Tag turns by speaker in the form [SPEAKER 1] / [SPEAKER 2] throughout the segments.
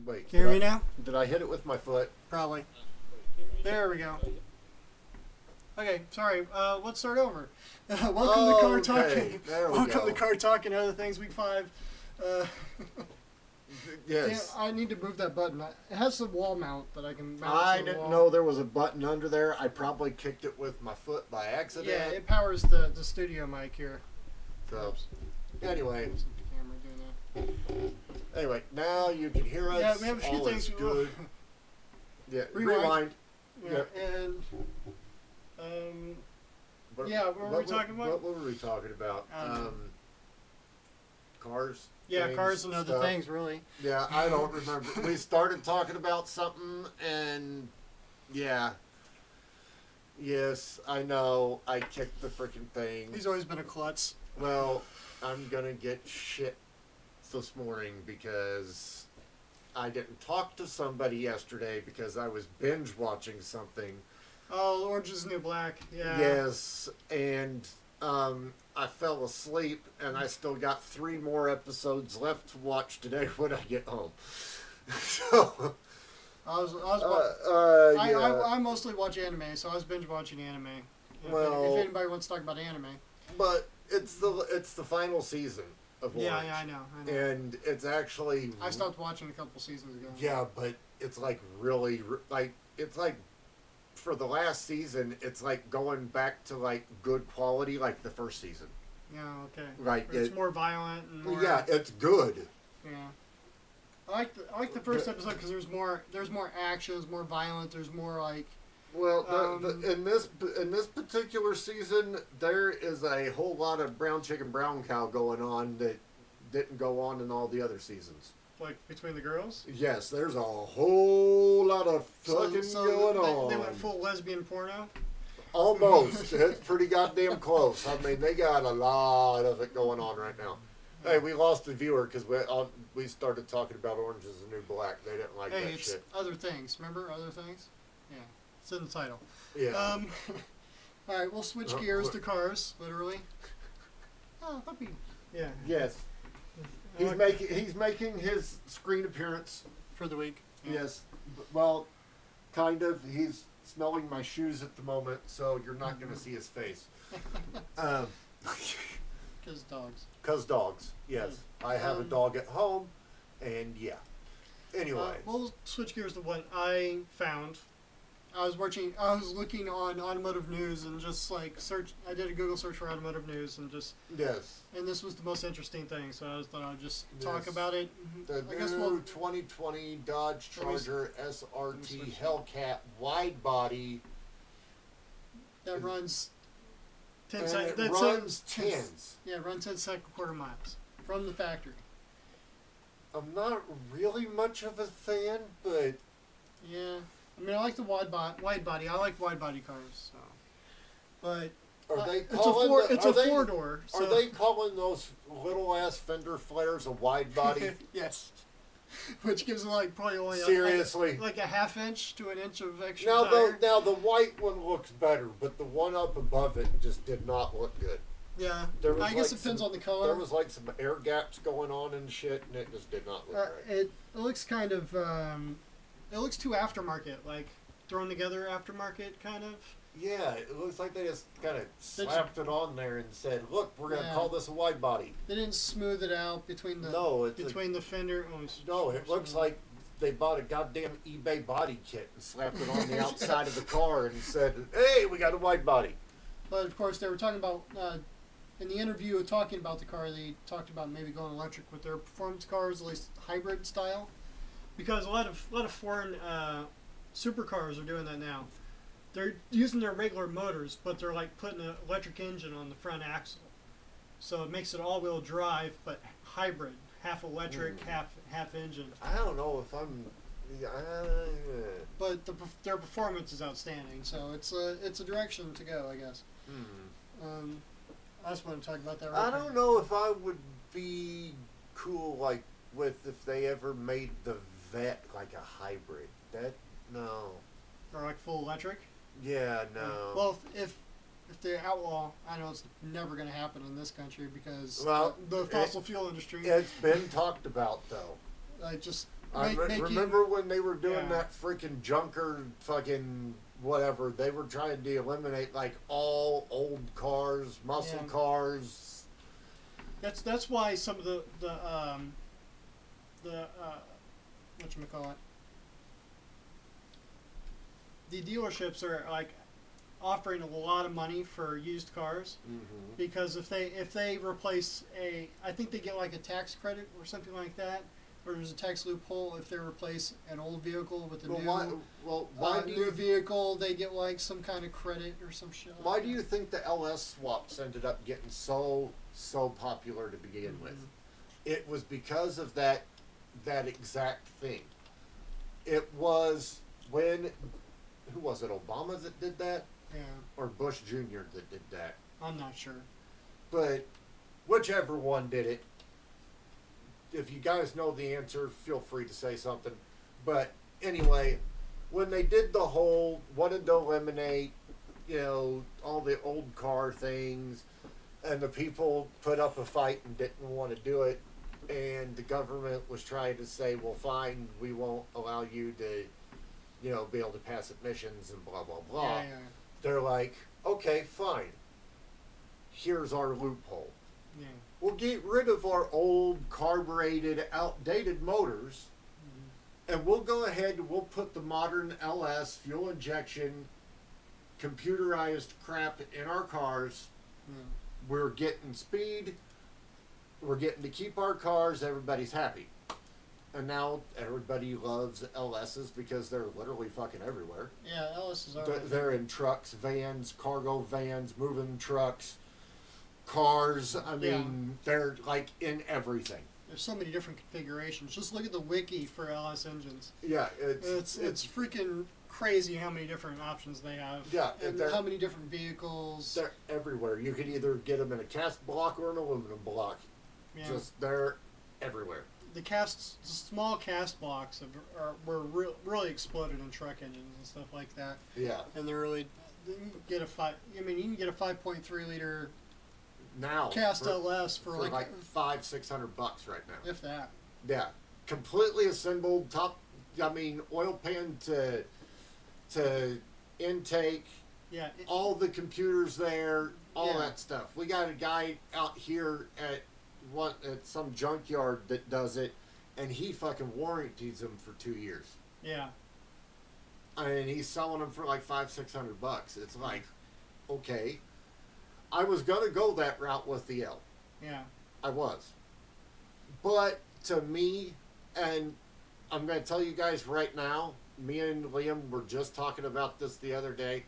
[SPEAKER 1] Wait.
[SPEAKER 2] Can you hear me now?
[SPEAKER 1] Did I hit it with my foot?
[SPEAKER 2] Probably. There we go. Okay, sorry. Let's start over. Welcome to Car Talking.
[SPEAKER 1] There we
[SPEAKER 2] Welcome
[SPEAKER 1] go.
[SPEAKER 2] to Car Talking and Other Things, Week 5.
[SPEAKER 1] Yes.
[SPEAKER 2] Yeah, I need to move that button. It has the wall mount that I can mount
[SPEAKER 1] I
[SPEAKER 2] to the
[SPEAKER 1] didn't
[SPEAKER 2] wall.
[SPEAKER 1] know there was a button under there. I probably kicked it with my foot by accident.
[SPEAKER 2] Yeah, it powers the studio mic here.
[SPEAKER 1] So,
[SPEAKER 2] Oops.
[SPEAKER 1] anyway.
[SPEAKER 2] Isn't the camera doing that?
[SPEAKER 1] Anyway, now you can hear us.
[SPEAKER 2] Yeah, we have a few
[SPEAKER 1] All
[SPEAKER 2] things.
[SPEAKER 1] is good. Yeah,
[SPEAKER 2] Rewind.
[SPEAKER 1] rewind.
[SPEAKER 2] Yeah,
[SPEAKER 1] Yep.
[SPEAKER 2] and
[SPEAKER 1] What,
[SPEAKER 2] yeah, what were we talking about?
[SPEAKER 1] What were we talking about? Cars.
[SPEAKER 2] yeah,
[SPEAKER 1] things,
[SPEAKER 2] cars and other
[SPEAKER 1] stuff.
[SPEAKER 2] things, really.
[SPEAKER 1] Yeah, I don't remember. We started talking about something, and yeah. Yes, I know. I kicked the freaking thing.
[SPEAKER 2] He's always been a klutz.
[SPEAKER 1] Well, I'm gonna get shit this morning because I didn't talk to somebody yesterday because I was binge watching something.
[SPEAKER 2] Oh, Orange is the New Black. Yeah.
[SPEAKER 1] Yes, and I fell asleep, and I still got 3 more episodes left to watch today when I get home. So,
[SPEAKER 2] I mostly watch anime, so I was binge watching anime.
[SPEAKER 1] Well,
[SPEAKER 2] if anybody wants to talk about anime.
[SPEAKER 1] but it's the final season of Orange.
[SPEAKER 2] Yeah, I know.
[SPEAKER 1] And it's actually
[SPEAKER 2] I stopped watching a couple seasons ago.
[SPEAKER 1] Yeah, but it's like really like it's like for the last season, it's like going back to like good quality, like the first season.
[SPEAKER 2] Yeah, okay.
[SPEAKER 1] Like
[SPEAKER 2] it's more violent and more.
[SPEAKER 1] Yeah, it's good.
[SPEAKER 2] Yeah. I like the first episode because there's more action, there's more violent, there's more like.
[SPEAKER 1] Well, in this particular season, there is a whole lot of brown chicken, brown cow going on that didn't go on in all the other seasons.
[SPEAKER 2] Like between the girls?
[SPEAKER 1] Yes, there's a whole lot of fucking going on.
[SPEAKER 2] They went full lesbian porno?
[SPEAKER 1] Almost. It's pretty goddamn close. I mean, they got a lot of it going on right now. Hey, we lost a viewer because we started talking about Orange is the New Black. They didn't like that
[SPEAKER 2] it's
[SPEAKER 1] shit.
[SPEAKER 2] Other Things. Remember Other Things? Yeah. It's in the title.
[SPEAKER 1] Yeah.
[SPEAKER 2] All right, we'll switch gears to cars, literally. Oh, that'd be... Yeah.
[SPEAKER 1] Yes. He's making his screen appearance
[SPEAKER 2] for the week. Yeah.
[SPEAKER 1] Yes. Well, kind of. He's smelling my shoes at the moment, so you're not going to see his face.
[SPEAKER 2] Because dogs.
[SPEAKER 1] Because dogs. Yes. I have a dog at home, and yeah. Anyway.
[SPEAKER 2] We'll switch gears to what I found. I was looking on automotive news and just like I did a Google search for automotive news and just.
[SPEAKER 1] Yes.
[SPEAKER 2] And this was the most interesting thing, so I thought I'd just talk about it.
[SPEAKER 1] The new 2020 Dodge Charger SRT Hellcat Widebody.
[SPEAKER 2] That runs 10
[SPEAKER 1] and
[SPEAKER 2] seconds.
[SPEAKER 1] It runs tens.
[SPEAKER 2] Yeah, runs 10 second quarter miles from the factory.
[SPEAKER 1] I'm not really much of a fan, but
[SPEAKER 2] yeah. I mean, I like the wide body. I like wide body cars. So, but
[SPEAKER 1] are they calling
[SPEAKER 2] it's a 4-door. So.
[SPEAKER 1] Are they calling those little ass fender flares a wide body?
[SPEAKER 2] Yes. Which gives them like probably only
[SPEAKER 1] seriously
[SPEAKER 2] like a half inch to an inch of extra
[SPEAKER 1] now.
[SPEAKER 2] tire.
[SPEAKER 1] Now the white one looks better, but the one up above it just did not look good.
[SPEAKER 2] Yeah, I guess it depends on the color.
[SPEAKER 1] There was like some air gaps going on and shit, and it just did not look right.
[SPEAKER 2] It looks kind of. It looks too aftermarket, like thrown together aftermarket kind of.
[SPEAKER 1] Yeah, it looks like they just kind of slapped it on there and said, "Look, we're gonna call this a wide body."
[SPEAKER 2] They didn't smooth it out between the the fender.
[SPEAKER 1] No, it looks like they bought a goddamn eBay body kit and slapped it on the outside of the car and said, "Hey, we got a wide body."
[SPEAKER 2] But of course, they were talking about in the interview talking about the car. They talked about maybe going electric with their performance cars, at least hybrid style. Because a lot of foreign supercars are doing that now. They're using their regular motors, but they're like putting an electric engine on the front axle, so it makes it all-wheel drive, but hybrid, half electric, half engine.
[SPEAKER 1] I don't know if I'm.
[SPEAKER 2] But their performance is outstanding, so it's a direction to go, I guess. I just want to talk about that.
[SPEAKER 1] I don't know if I would be cool like with if they ever made the Vet like a hybrid. That no.
[SPEAKER 2] Or like full electric.
[SPEAKER 1] Yeah, no.
[SPEAKER 2] Well, if they outlaw, I know it's never going to happen in this country because the fossil fuel industry.
[SPEAKER 1] It's been talked about though. Remember when they were doing
[SPEAKER 2] Yeah.
[SPEAKER 1] that freaking junker fucking whatever? They were trying to eliminate like all old cars, muscle
[SPEAKER 2] Yeah.
[SPEAKER 1] cars.
[SPEAKER 2] That's why some of the whatchamacallit, the dealerships are like offering a lot of money for used cars,
[SPEAKER 1] Mm-hmm.
[SPEAKER 2] because if they replace I think they get like a tax credit or something like that, or there's a tax loophole if they replace an old vehicle with a
[SPEAKER 1] Why do
[SPEAKER 2] new
[SPEAKER 1] you
[SPEAKER 2] vehicle, they get like some kind of credit or some shit.
[SPEAKER 1] why
[SPEAKER 2] like
[SPEAKER 1] do you think the LS swaps ended up getting so popular to begin
[SPEAKER 2] Mm-hmm.
[SPEAKER 1] with? It was because of that exact thing. It was when who was it? Obama that did that,
[SPEAKER 2] Yeah,
[SPEAKER 1] or Bush Jr. that did that?
[SPEAKER 2] I'm not sure.
[SPEAKER 1] But whichever one did it, if you guys know the answer, feel free to say something. But anyway, when they did the whole wanted to eliminate, all the old car things, and the people put up a fight and didn't want to do it, and the government was trying to say, well, fine, we won't allow you to, be able to pass admissions and blah, blah, blah.
[SPEAKER 2] Yeah, yeah,
[SPEAKER 1] They're like, okay, fine. Here's our loophole.
[SPEAKER 2] yeah.
[SPEAKER 1] We'll get rid of our old, carbureted, outdated motors, and we'll go ahead and we'll put the modern LS, fuel injection, computerized crap in our cars.
[SPEAKER 2] Yeah.
[SPEAKER 1] We're getting speed. We're getting to keep our cars. Everybody's happy. And now everybody loves LSs because they're literally fucking everywhere.
[SPEAKER 2] Yeah, LSs are.
[SPEAKER 1] They're in trucks, vans, cargo vans, moving trucks, cars. I mean, they're like in everything.
[SPEAKER 2] There's so many different configurations. Just look at the wiki for LS engines.
[SPEAKER 1] Yeah,
[SPEAKER 2] It's freaking crazy how many different options they have.
[SPEAKER 1] Yeah,
[SPEAKER 2] and how many different vehicles.
[SPEAKER 1] They're everywhere. You could either get them in a cast block or an aluminum block.
[SPEAKER 2] Yeah.
[SPEAKER 1] Just they're everywhere.
[SPEAKER 2] The small cast blocks were really exploded in truck engines and stuff like that.
[SPEAKER 1] Yeah.
[SPEAKER 2] And they're really, you can get you can get a 5.3 liter
[SPEAKER 1] Now
[SPEAKER 2] cast LS for like
[SPEAKER 1] $500-600 right now.
[SPEAKER 2] if that.
[SPEAKER 1] Yeah, completely assembled. Oil pan to intake.
[SPEAKER 2] Yeah.
[SPEAKER 1] All the computers there. All
[SPEAKER 2] Yeah.
[SPEAKER 1] that stuff. We got a guy out here at some junkyard that does it, and he fucking warranties them for 2 years.
[SPEAKER 2] Yeah.
[SPEAKER 1] And he's selling them for like $500-600. It's like, okay. I was gonna go that route with the L.
[SPEAKER 2] Yeah.
[SPEAKER 1] I was. But to me, and I'm gonna tell you guys right now, me and Liam were just talking about this the other day.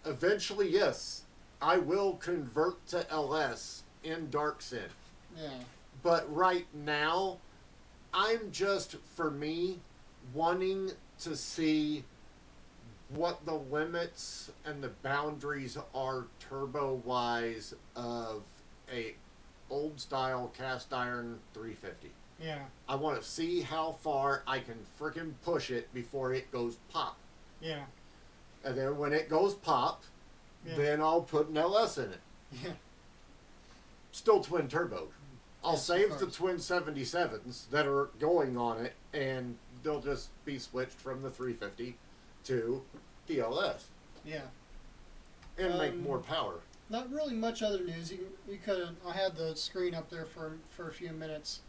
[SPEAKER 1] Eventually, yes, I will convert to LS in Darksin.
[SPEAKER 2] Yeah.
[SPEAKER 1] But right now, I'm just, for me, wanting to see what the limits and the boundaries are turbo-wise of a old-style cast iron 350.
[SPEAKER 2] Yeah.
[SPEAKER 1] I want to see how far I can frickin' push it before it goes pop.
[SPEAKER 2] Yeah.
[SPEAKER 1] And then when it goes pop,
[SPEAKER 2] Yeah.
[SPEAKER 1] then I'll put an LS in it.
[SPEAKER 2] Yeah.
[SPEAKER 1] Still twin turbo. I'll
[SPEAKER 2] Yes, of
[SPEAKER 1] save the
[SPEAKER 2] course.
[SPEAKER 1] twin 77s that are going on it, and they'll just be switched from the 350 to the LS
[SPEAKER 2] Yeah.
[SPEAKER 1] and make more power.
[SPEAKER 2] Not really much other news. You could. I had the screen up there for a few minutes.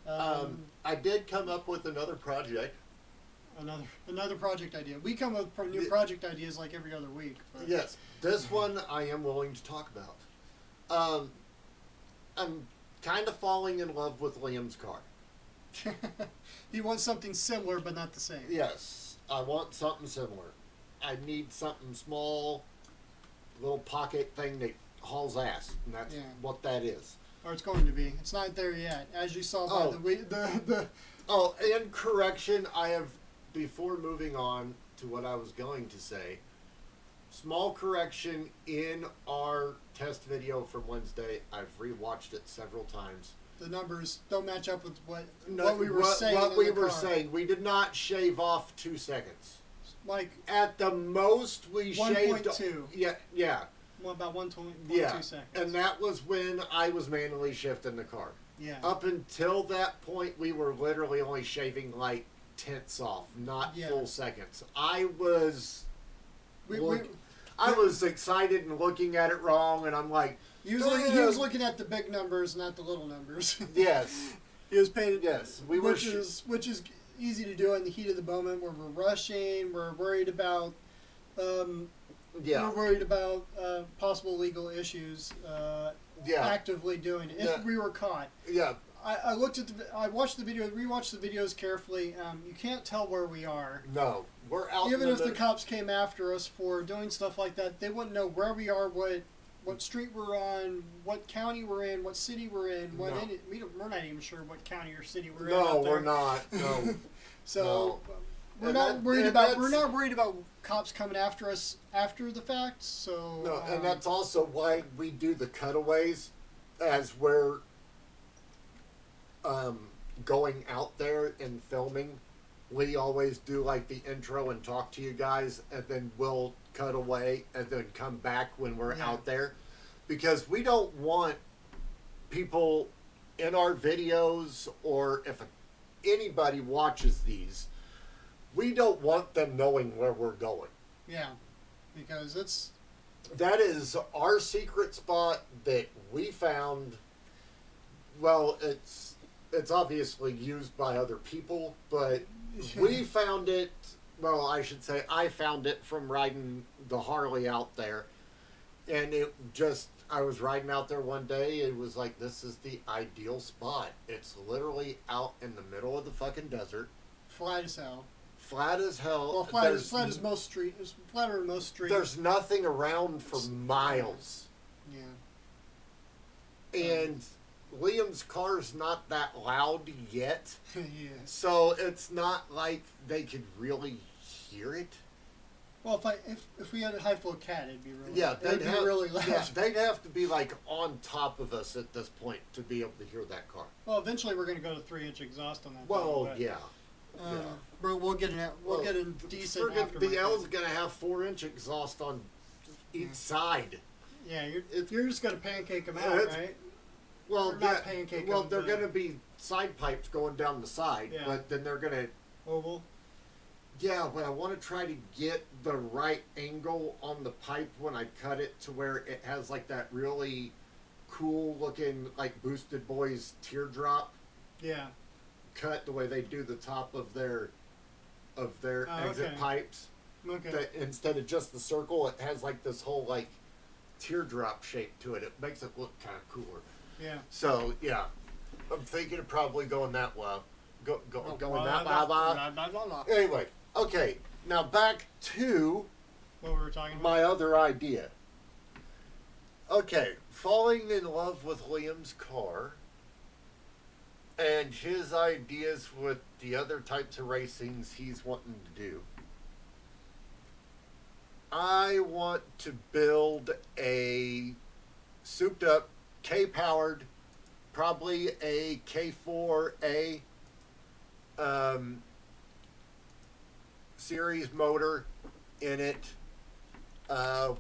[SPEAKER 1] I did come up with another project.
[SPEAKER 2] Another project idea. We come up with new project ideas like every other week. But.
[SPEAKER 1] Yes, this one I am willing to talk about. I'm kind of falling in love with Liam's car.
[SPEAKER 2] He wants something similar but not the same.
[SPEAKER 1] Yes, I want something similar. I need something small, little pocket thing that hauls ass, and that's what that is.
[SPEAKER 2] Or it's going to be. It's not there yet, as you saw by the.
[SPEAKER 1] Oh, and correction, I have, before moving on to what I was going to say, small correction in our test video from Wednesday. I've rewatched it several times.
[SPEAKER 2] The numbers don't match up with what we were saying.
[SPEAKER 1] We did not shave off 2 seconds.
[SPEAKER 2] Like
[SPEAKER 1] at the most, we shaved
[SPEAKER 2] 1.2.
[SPEAKER 1] Yeah.
[SPEAKER 2] Well, about 1.2
[SPEAKER 1] Yeah,
[SPEAKER 2] seconds.
[SPEAKER 1] and that was when I was manually shifting the car.
[SPEAKER 2] Yeah.
[SPEAKER 1] Up until that point, we were literally only shaving like tenths off, not full seconds. I was excited and looking at it wrong, and I'm like,
[SPEAKER 2] he was looking at the big numbers, not the little numbers.
[SPEAKER 1] Yes.
[SPEAKER 2] He was paying.
[SPEAKER 1] Yes,
[SPEAKER 2] which is easy to do in the heat of the moment where we're rushing. We're worried about. We're worried about possible legal issues. Actively doing it if we were caught.
[SPEAKER 1] Yeah.
[SPEAKER 2] I watched the video, rewatched the videos carefully. You can't tell where we are.
[SPEAKER 1] No, we're out.
[SPEAKER 2] Even if the cops came after us for doing stuff like that, they wouldn't know where we are, what street we're on, what county we're in, what city we're in. We're not even sure what county or city we're in.
[SPEAKER 1] No, we're not. No.
[SPEAKER 2] So we're not worried about cops coming after us after the fact. So
[SPEAKER 1] no, and that's also why we do the cutaways as we're going out there and filming. We always do like the intro and talk to you guys, and then we'll cut away and then come back when we're out there, because we don't want people in our videos, or if anybody watches these, we don't want them knowing where we're going.
[SPEAKER 2] Yeah, because
[SPEAKER 1] that is our secret spot that we found. Well, it's obviously used by other people, but we found it. Well, I should say I found it from riding the Harley out there, and I was riding out there one day. It was like, this is the ideal spot. It's literally out in the middle of the fucking desert,
[SPEAKER 2] flat as hell.
[SPEAKER 1] Flat as hell.
[SPEAKER 2] Well, flat as most streets. It's flatter than most streets.
[SPEAKER 1] There's nothing around for miles.
[SPEAKER 2] Yeah.
[SPEAKER 1] And Liam's car's not that loud yet.
[SPEAKER 2] Yeah.
[SPEAKER 1] So it's not like they could really hear it.
[SPEAKER 2] Well, if we had a high flow cat, it'd be really really loud.
[SPEAKER 1] Yeah, they'd have to be like on top of us at this point to be able to hear that car.
[SPEAKER 2] Well, eventually we're going to go to 3-inch exhaust on that.
[SPEAKER 1] Well, yeah.
[SPEAKER 2] We'll get a decent aftermarket.
[SPEAKER 1] The L's going to have 4-inch exhaust on each side.
[SPEAKER 2] Yeah, you're just going to pancake them out, right?
[SPEAKER 1] Well, they're going to be side pipes going down the side, but then they're going to
[SPEAKER 2] oval.
[SPEAKER 1] Yeah, but I want to try to get the right angle on the pipe when I cut it to where it has like that really cool looking like Boosted Boys teardrop.
[SPEAKER 2] Yeah.
[SPEAKER 1] Cut the way they do the top of their exit pipes.
[SPEAKER 2] Okay.
[SPEAKER 1] That instead of just the circle, it has like this whole like teardrop shape to it. It makes it look kind of cooler.
[SPEAKER 2] Yeah.
[SPEAKER 1] So yeah, I'm thinking of probably going that way. Going that way. Anyway, okay. Now back to
[SPEAKER 2] what we were talking about.
[SPEAKER 1] My other idea. Okay, falling in love with Liam's car and his ideas with the other types of racings he's wanting to do. I want to build a souped up K-powered, probably a K4A series motor in it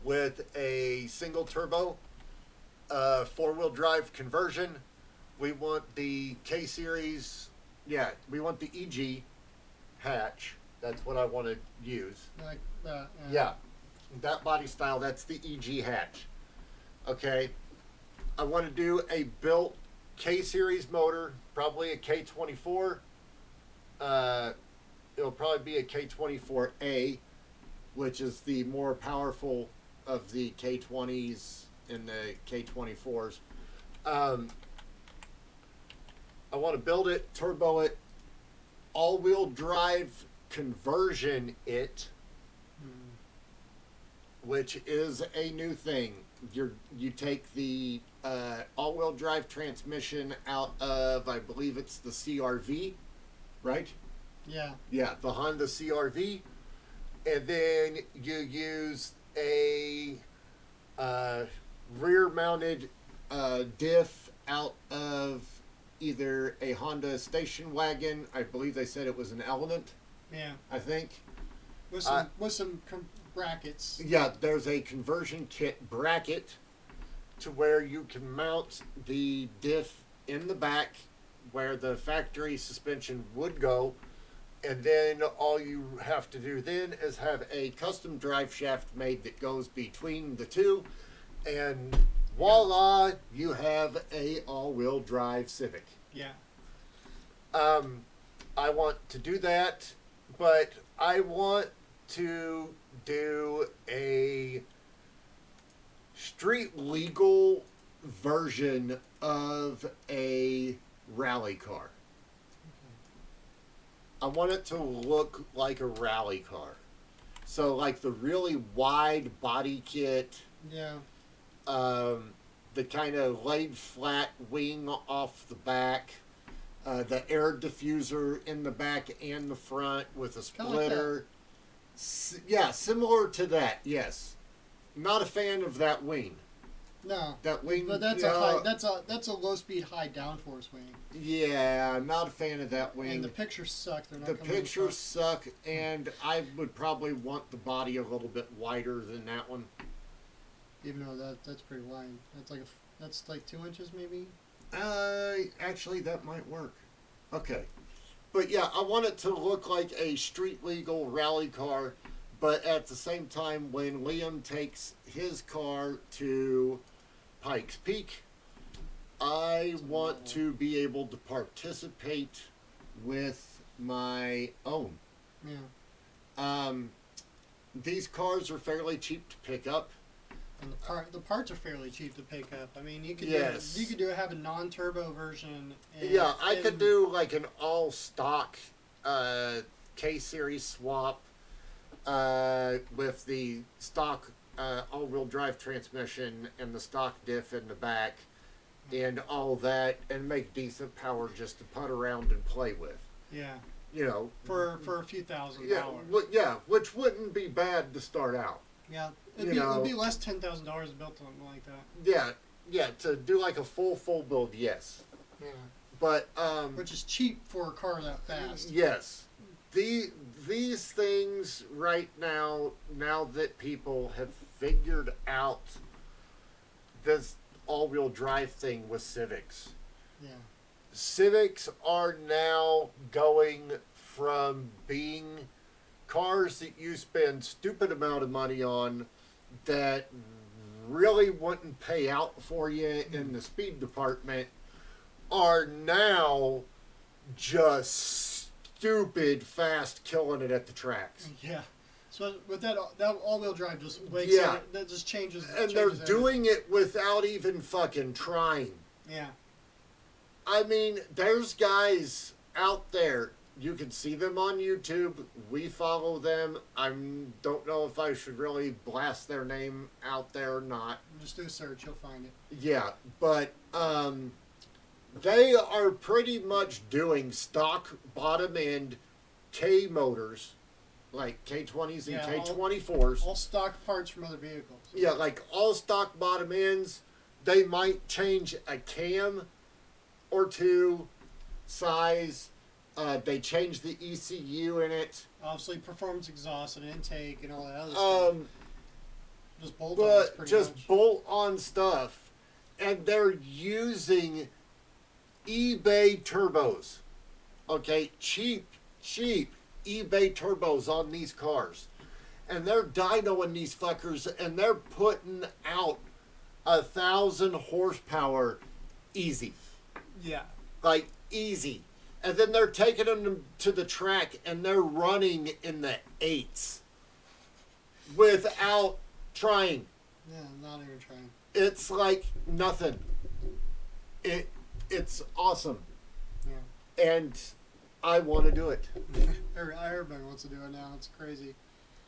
[SPEAKER 1] with a single turbo 4-wheel drive conversion. We want the K series, we want the EG hatch. That's what I want to use.
[SPEAKER 2] Like that.
[SPEAKER 1] Yeah, that body style, that's the EG hatch. Okay, I want to do a built K series motor, probably a K24. It'll probably be a K24A, which is the more powerful of the K20s and the K24s. I want to build it, turbo it, all-wheel drive conversion it, which is a new thing. You take the all-wheel drive transmission out of, I believe it's the CRV, right?
[SPEAKER 2] Yeah.
[SPEAKER 1] Yeah, the Honda CRV, and then you use a rear-mounted diff out of either a Honda station wagon. I believe they said it was an Element.
[SPEAKER 2] Yeah.
[SPEAKER 1] I think.
[SPEAKER 2] With some brackets.
[SPEAKER 1] Yeah, there's a conversion kit bracket to where you can mount the diff in the back where the factory suspension would go, and then all you have to do then is have a custom drive shaft made that goes between the two, and voila, you have a all-wheel drive Civic.
[SPEAKER 2] Yeah.
[SPEAKER 1] I want to do that, but I want to do a street legal version of a rally car. I want it to look like a rally car. So like the really wide body kit,
[SPEAKER 2] Yeah.
[SPEAKER 1] the kind of laid flat wing off the back, the air diffuser in the back and the front with a splitter. Yeah, similar to that. Yes. Not a fan of that wing.
[SPEAKER 2] No.
[SPEAKER 1] That wing,
[SPEAKER 2] But that's a low speed high downforce wing.
[SPEAKER 1] Yeah, I'm not a fan of that wing.
[SPEAKER 2] And the pictures suck. They're not
[SPEAKER 1] The
[SPEAKER 2] coming in
[SPEAKER 1] pictures suck, and I would probably want the body a little bit wider than that one.
[SPEAKER 2] Even though that's pretty wide. That's like 2 inches maybe.
[SPEAKER 1] Actually, that might work. Okay. But yeah, I want it to look like a street legal rally car, but at the same time, when Liam takes his car to Pikes Peak, I want to be able to participate with my own.
[SPEAKER 2] Yeah.
[SPEAKER 1] These cars are fairly cheap to pick up.
[SPEAKER 2] And the parts are fairly cheap to pick up. I mean, you could have a non-turbo version.
[SPEAKER 1] Yeah, I could do like an all-stock K-Series swap with the stock all-wheel drive transmission and the stock diff in the back and all that, and make decent power just to putt around and play with.
[SPEAKER 2] Yeah.
[SPEAKER 1] You know,
[SPEAKER 2] for a few $1,000.
[SPEAKER 1] Yeah, which wouldn't be bad to start out.
[SPEAKER 2] Yeah, it'd be less $10,000 to build something like that.
[SPEAKER 1] Yeah, to do like a full build, yes.
[SPEAKER 2] Yeah.
[SPEAKER 1] But
[SPEAKER 2] which is cheap for a car that fast.
[SPEAKER 1] Yes. These things right now that people have figured out this all-wheel drive thing with Civics.
[SPEAKER 2] Yeah.
[SPEAKER 1] Civics are now going from being cars that you spend stupid amount of money on that really wouldn't pay out for you in the speed department are now just stupid fast killing it at the tracks.
[SPEAKER 2] Yeah. So with that all-wheel drive just that just changes.
[SPEAKER 1] And they're doing it without even fucking trying.
[SPEAKER 2] Yeah.
[SPEAKER 1] I mean, there's guys out there. You can see them on YouTube. We follow them. I don't know if I should really blast their name out there or not.
[SPEAKER 2] Just do a search. You'll find it.
[SPEAKER 1] Yeah, but they are pretty much doing stock bottom end K motors, like K20s and K24s.
[SPEAKER 2] All stock parts from other vehicles.
[SPEAKER 1] Yeah, like all stock bottom ends. They might change a cam or two size. They changed the ECU in it.
[SPEAKER 2] Obviously, performance exhaust and intake and all that other stuff. Just
[SPEAKER 1] bolt-on stuff. And they're using eBay turbos. Okay, cheap eBay turbos on these cars. And they're dynoing these fuckers, and they're putting out 1,000 horsepower easy.
[SPEAKER 2] Yeah.
[SPEAKER 1] Like, easy. And then they're taking them to the track, and they're running in the 8s without trying.
[SPEAKER 2] Yeah, not even trying.
[SPEAKER 1] It's like nothing. It's awesome.
[SPEAKER 2] Yeah.
[SPEAKER 1] And I want to do it.
[SPEAKER 2] Everybody wants to do it now. It's crazy.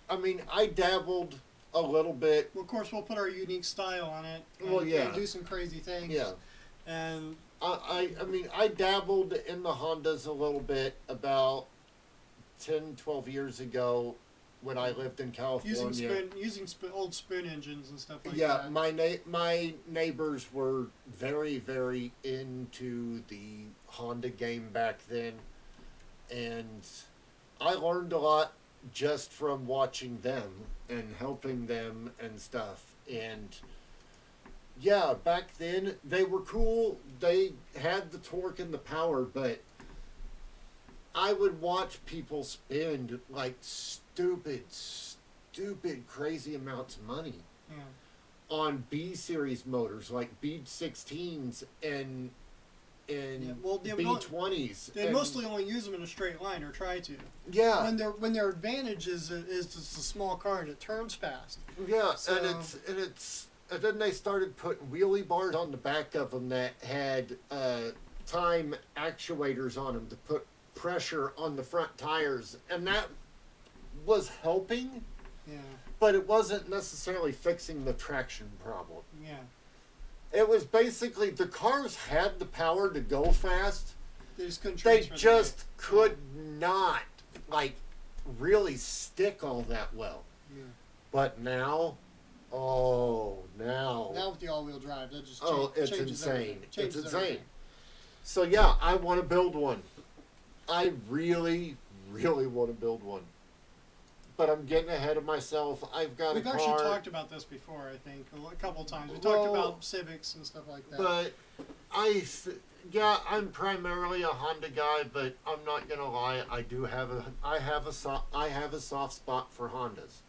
[SPEAKER 1] I mean, I dabbled a little bit.
[SPEAKER 2] Well, of course, we'll put our unique style on it. And do some crazy things.
[SPEAKER 1] Yeah.
[SPEAKER 2] And
[SPEAKER 1] I mean, I dabbled in the Hondas a little bit about 10, 12 years ago when I lived in California.
[SPEAKER 2] Using old spoon engines and stuff like that.
[SPEAKER 1] Yeah, my neighbors were very, very into the Honda game back then. And I learned a lot just from watching them and helping them and stuff. And yeah, back then they were cool. They had the torque and the power, but I would watch people spend like stupid, crazy amounts of money
[SPEAKER 2] Yeah.
[SPEAKER 1] on B series motors, like B16s and
[SPEAKER 2] Yeah. Well,
[SPEAKER 1] B20s.
[SPEAKER 2] they mostly only use them in a straight line or try to.
[SPEAKER 1] Yeah.
[SPEAKER 2] When their advantage is it's a small car and it turns fast.
[SPEAKER 1] Yeah,
[SPEAKER 2] So,
[SPEAKER 1] and then they started putting wheelie bars on the back of them that had time actuators on them to put pressure on the front tires, and that was helping,
[SPEAKER 2] yeah.
[SPEAKER 1] but it wasn't necessarily fixing the traction problem.
[SPEAKER 2] Yeah.
[SPEAKER 1] It was basically the cars had the power to go fast.
[SPEAKER 2] They just couldn't
[SPEAKER 1] They
[SPEAKER 2] transfer the
[SPEAKER 1] just
[SPEAKER 2] weight.
[SPEAKER 1] could not like really stick all that well.
[SPEAKER 2] Yeah.
[SPEAKER 1] But now,
[SPEAKER 2] Now with the all-wheel drive, that just
[SPEAKER 1] it's
[SPEAKER 2] changes
[SPEAKER 1] insane.
[SPEAKER 2] everything.
[SPEAKER 1] It's
[SPEAKER 2] Changes
[SPEAKER 1] insane.
[SPEAKER 2] everything.
[SPEAKER 1] So yeah, I want to build one. I really, really want to build one. But I'm getting ahead of myself. I've got
[SPEAKER 2] We've
[SPEAKER 1] a car.
[SPEAKER 2] actually talked about this before, I think, a couple of times. We
[SPEAKER 1] Well,
[SPEAKER 2] talked about Civics and stuff like that.
[SPEAKER 1] But I'm primarily a Honda guy, but I'm not gonna lie. I have a soft spot for Hondas.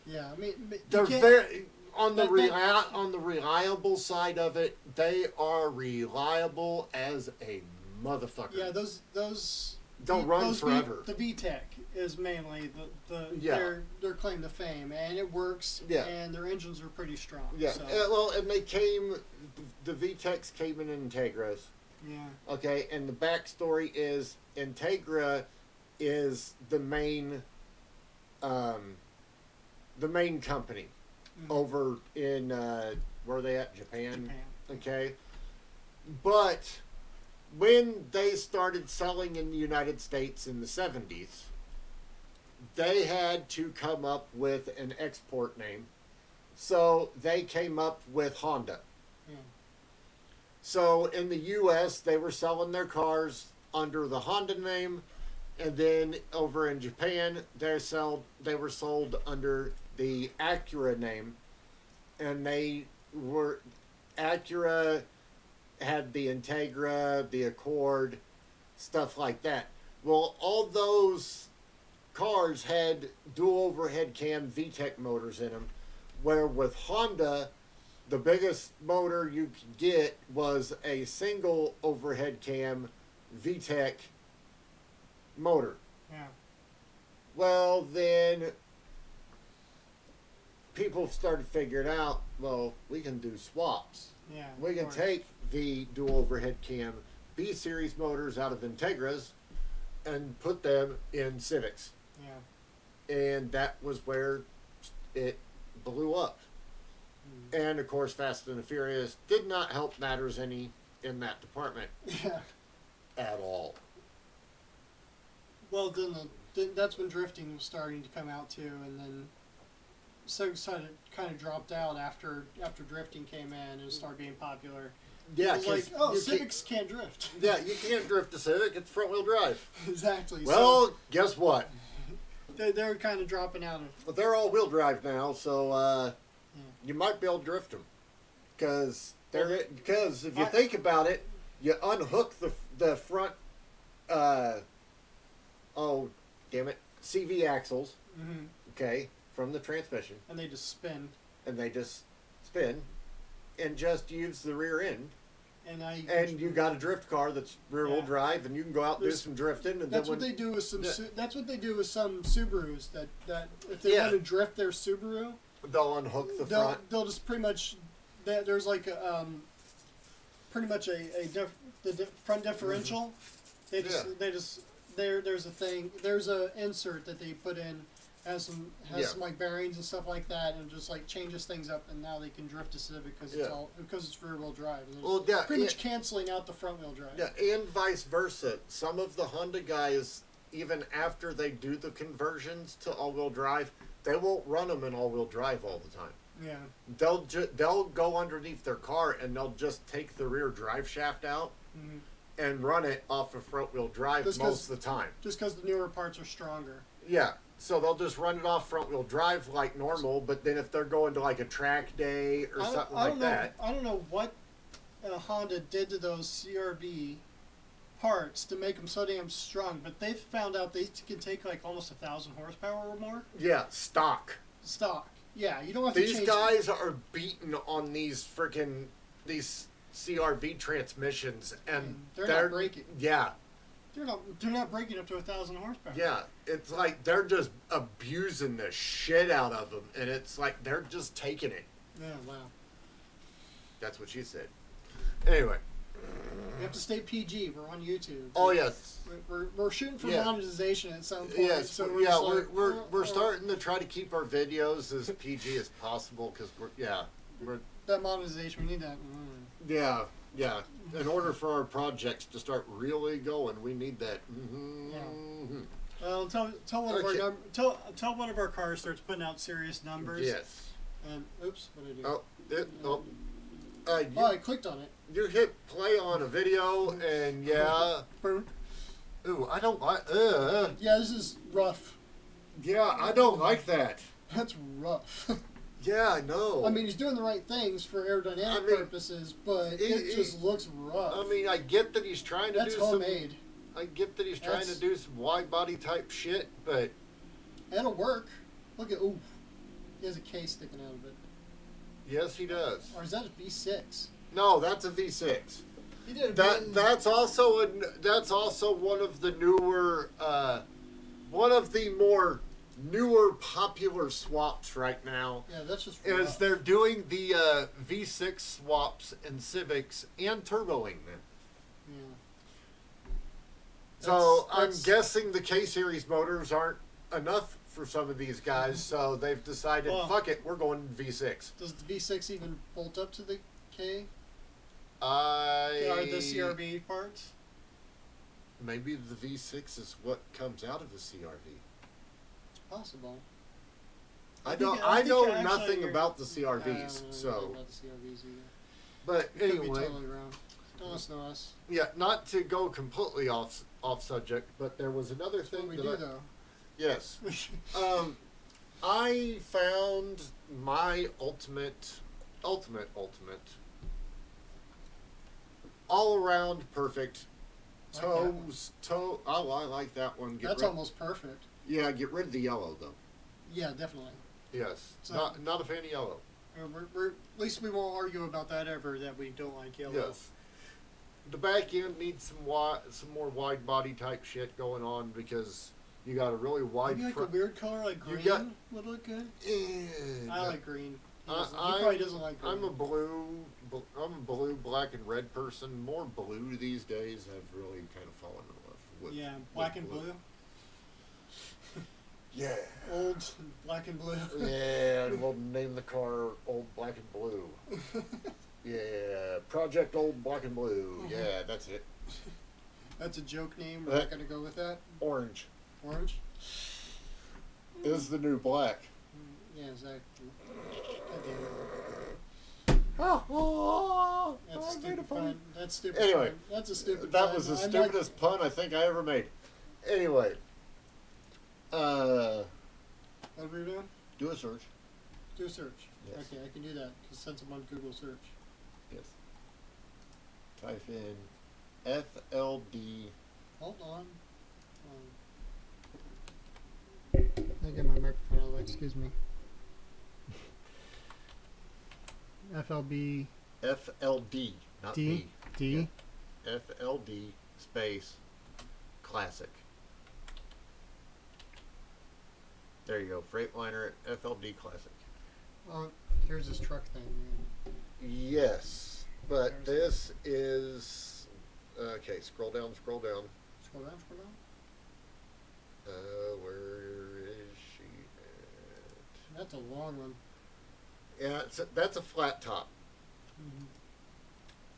[SPEAKER 2] Yeah, I mean,
[SPEAKER 1] They're
[SPEAKER 2] can't-
[SPEAKER 1] very on the
[SPEAKER 2] that-
[SPEAKER 1] on the reliable side of it. They are reliable as a motherfucker.
[SPEAKER 2] Yeah, those
[SPEAKER 1] They'll run
[SPEAKER 2] those
[SPEAKER 1] forever.
[SPEAKER 2] The VTEC is mainly
[SPEAKER 1] Yeah.
[SPEAKER 2] their claim to fame, and it works.
[SPEAKER 1] Yeah.
[SPEAKER 2] And their engines are pretty strong.
[SPEAKER 1] Yeah,
[SPEAKER 2] So,
[SPEAKER 1] well, and the VTECs came in Integras.
[SPEAKER 2] yeah.
[SPEAKER 1] Okay, and the backstory is Integra is the main company
[SPEAKER 2] Mhm.
[SPEAKER 1] over in where are they at? Japan.
[SPEAKER 2] Japan.
[SPEAKER 1] Okay, but when they started selling in the United States in the 70s, they had to come up with an export name. So they came up with Honda.
[SPEAKER 2] Yeah.
[SPEAKER 1] So in the US, they were selling their cars under the Honda name, and then over in Japan, they were sold under the Acura name, and Acura had the Integra, the Accord, stuff like that. Well, all those cars had dual overhead cam VTEC motors in them, where with Honda, the biggest motor you could get was a single overhead cam VTEC motor.
[SPEAKER 2] Yeah.
[SPEAKER 1] Well, then people started figuring out, well, we can do swaps.
[SPEAKER 2] Yeah.
[SPEAKER 1] We
[SPEAKER 2] of
[SPEAKER 1] can
[SPEAKER 2] course.
[SPEAKER 1] take the dual overhead cam B series motors out of Integras and put them in Civics.
[SPEAKER 2] Yeah.
[SPEAKER 1] And that was where it blew up. And of course, Fast and the Furious did not help matters any in that department
[SPEAKER 2] Yeah.
[SPEAKER 1] at all.
[SPEAKER 2] Well, then that's when drifting was starting to come out too, and then Civics kind of dropped out after drifting came in and started being popular.
[SPEAKER 1] Yeah,
[SPEAKER 2] It was
[SPEAKER 1] 'cause
[SPEAKER 2] like, oh,
[SPEAKER 1] you
[SPEAKER 2] Civics can't drift.
[SPEAKER 1] Yeah, you can't drift a Civic. It's front wheel drive.
[SPEAKER 2] Exactly.
[SPEAKER 1] Well, guess what?
[SPEAKER 2] So they're kind of dropping out of.
[SPEAKER 1] Well, they're all wheel drive now, so you might be able to drift them. Because if you think about it, you unhook the front. Oh, damn it! CV axles.
[SPEAKER 2] Mm-hmm.
[SPEAKER 1] Okay, from the transmission,
[SPEAKER 2] And they just spin.
[SPEAKER 1] and they just spin, and just use the rear end.
[SPEAKER 2] And now
[SPEAKER 1] And you got a drift car that's rear wheel
[SPEAKER 2] Yeah.
[SPEAKER 1] drive, and you can go out and do
[SPEAKER 2] There's-
[SPEAKER 1] some drifting. And
[SPEAKER 2] that's
[SPEAKER 1] then
[SPEAKER 2] what they do with some.
[SPEAKER 1] Yeah.
[SPEAKER 2] That's what they do with some Subarus. That if they
[SPEAKER 1] Yeah.
[SPEAKER 2] want to drift their Subaru,
[SPEAKER 1] they'll unhook the front.
[SPEAKER 2] they'll just pretty much. There's like a pretty much the front differential. There's a thing. There's a insert that they put in. Has some like bearings and stuff like that, and just like changes things up, and now they can drift a Civic because it's rear wheel drive. And pretty much canceling out the front wheel drive.
[SPEAKER 1] Yeah, and vice versa. Some of the Honda guys, even after they do the conversions to all-wheel drive, they won't run them in all-wheel drive all the time.
[SPEAKER 2] Yeah.
[SPEAKER 1] They'll go underneath their car and they'll just take the rear drive shaft out
[SPEAKER 2] Mm-hmm.
[SPEAKER 1] and run it off of front-wheel drive
[SPEAKER 2] Just
[SPEAKER 1] most of the time.
[SPEAKER 2] Just because the newer parts are stronger.
[SPEAKER 1] Yeah, So they'll just run it off front wheel drive like normal, but then if they're going to like a track day or something like that.
[SPEAKER 2] I don't know what Honda did to those CRV parts to make them so damn strong, but they've found out they can take like almost 1,000 horsepower or more.
[SPEAKER 1] Yeah, stock.
[SPEAKER 2] Yeah, you don't have to change.
[SPEAKER 1] These guys are beating on these CRV transmissions, and
[SPEAKER 2] they're not breaking.
[SPEAKER 1] Yeah.
[SPEAKER 2] They're not breaking up to 1,000 horsepower.
[SPEAKER 1] Yeah, it's like they're just abusing the shit out of them, and it's like they're just taking it.
[SPEAKER 2] Yeah, wow.
[SPEAKER 1] That's what she said. Anyway.
[SPEAKER 2] We have to stay PG. We're on YouTube.
[SPEAKER 1] Oh yes.
[SPEAKER 2] We're shooting for monetization at some point.
[SPEAKER 1] Yes.
[SPEAKER 2] So
[SPEAKER 1] we're starting to try to keep our videos as PG as possible because we're
[SPEAKER 2] that monetization. We need that.
[SPEAKER 1] Yeah. In order for our projects to start really going, we need that. Mm-hmm.
[SPEAKER 2] Yeah. Well, tell one of our cars starts putting out serious numbers.
[SPEAKER 1] Yes.
[SPEAKER 2] And oops, what did I do? I clicked on it.
[SPEAKER 1] You hit play on a video, and ooh, I don't like.
[SPEAKER 2] Yeah, this is rough.
[SPEAKER 1] Yeah, I don't like that.
[SPEAKER 2] That's rough.
[SPEAKER 1] Yeah, I know.
[SPEAKER 2] I mean, he's doing the right things for aerodynamic purposes, but it just looks rough.
[SPEAKER 1] I mean, I get that he's trying to do
[SPEAKER 2] homemade.
[SPEAKER 1] I get that he's trying to do some wide body type shit, but
[SPEAKER 2] it'll work. Look at he has a K sticking out of it.
[SPEAKER 1] Yes, he does.
[SPEAKER 2] Or is that a V6?
[SPEAKER 1] No, that's a V6.
[SPEAKER 2] He did
[SPEAKER 1] that's also one of the newer, one of the more newer popular swaps right now.
[SPEAKER 2] Yeah, that's just
[SPEAKER 1] is they're doing the V6 swaps in Civics and turboing them.
[SPEAKER 2] Yeah.
[SPEAKER 1] So I'm guessing the K series motors aren't enough for some of these guys, so they've decided, fuck it, we're going V6.
[SPEAKER 2] Does the V6 even bolt up to the K?
[SPEAKER 1] Are
[SPEAKER 2] the CRV parts?
[SPEAKER 1] Maybe the V6 is what comes out of a CRV.
[SPEAKER 2] It's possible.
[SPEAKER 1] I know nothing about the CRVs, so.
[SPEAKER 2] About the CRVs either.
[SPEAKER 1] But anyway.
[SPEAKER 2] Could be totally wrong. Don't listen to us.
[SPEAKER 1] Yeah, not to go completely off subject, but there was another thing
[SPEAKER 2] we do though.
[SPEAKER 1] Yes. I found my ultimate, all around perfect toe. Oh, I like that one.
[SPEAKER 2] That's almost perfect.
[SPEAKER 1] Yeah, get rid of the yellow though.
[SPEAKER 2] Yeah, definitely.
[SPEAKER 1] Yes, so, not a fan of yellow.
[SPEAKER 2] At least we won't argue about that ever. That we don't like yellow.
[SPEAKER 1] Yes. The back end needs some more wide body type shit going on because you got a really wide.
[SPEAKER 2] Maybe like a weird color like green would look good. I like green. He probably doesn't like green.
[SPEAKER 1] I'm a blue, black, and red person. More blue these days. I've really kind of fallen in love with.
[SPEAKER 2] Black and blue.
[SPEAKER 1] Yeah.
[SPEAKER 2] Old black and blue.
[SPEAKER 1] Yeah, and we'll name the car Old Black and Blue. Yeah, Project Old Black and Blue. Yeah, that's it.
[SPEAKER 2] That's a joke name. We're not going to go with that.
[SPEAKER 1] Orange.
[SPEAKER 2] Orange?
[SPEAKER 1] Is the new black.
[SPEAKER 2] Yeah, exactly.
[SPEAKER 1] That's
[SPEAKER 2] a stupid pun. That's stupid.
[SPEAKER 1] Anyway.
[SPEAKER 2] Pun. That's a stupid
[SPEAKER 1] That
[SPEAKER 2] pun.
[SPEAKER 1] was the stupidest pun I think I ever made. Anyway.
[SPEAKER 2] What are we doing?
[SPEAKER 1] Do a search.
[SPEAKER 2] Do a search.
[SPEAKER 1] Yes.
[SPEAKER 2] Okay, I can do that since I'm on Google search.
[SPEAKER 1] Yes. Type in FLD.
[SPEAKER 2] Hold on. I get my microphone out of the way, excuse me. FLB.
[SPEAKER 1] FLD, not
[SPEAKER 2] D.
[SPEAKER 1] B. Yeah. FLD space classic. There you go. Freightliner FLD classic.
[SPEAKER 2] Oh, here's this truck thing.
[SPEAKER 1] Yes, but this is okay. Scroll down.
[SPEAKER 2] Scroll down.
[SPEAKER 1] Where is she at?
[SPEAKER 2] That's a long one.
[SPEAKER 1] Yeah, that's a flat top.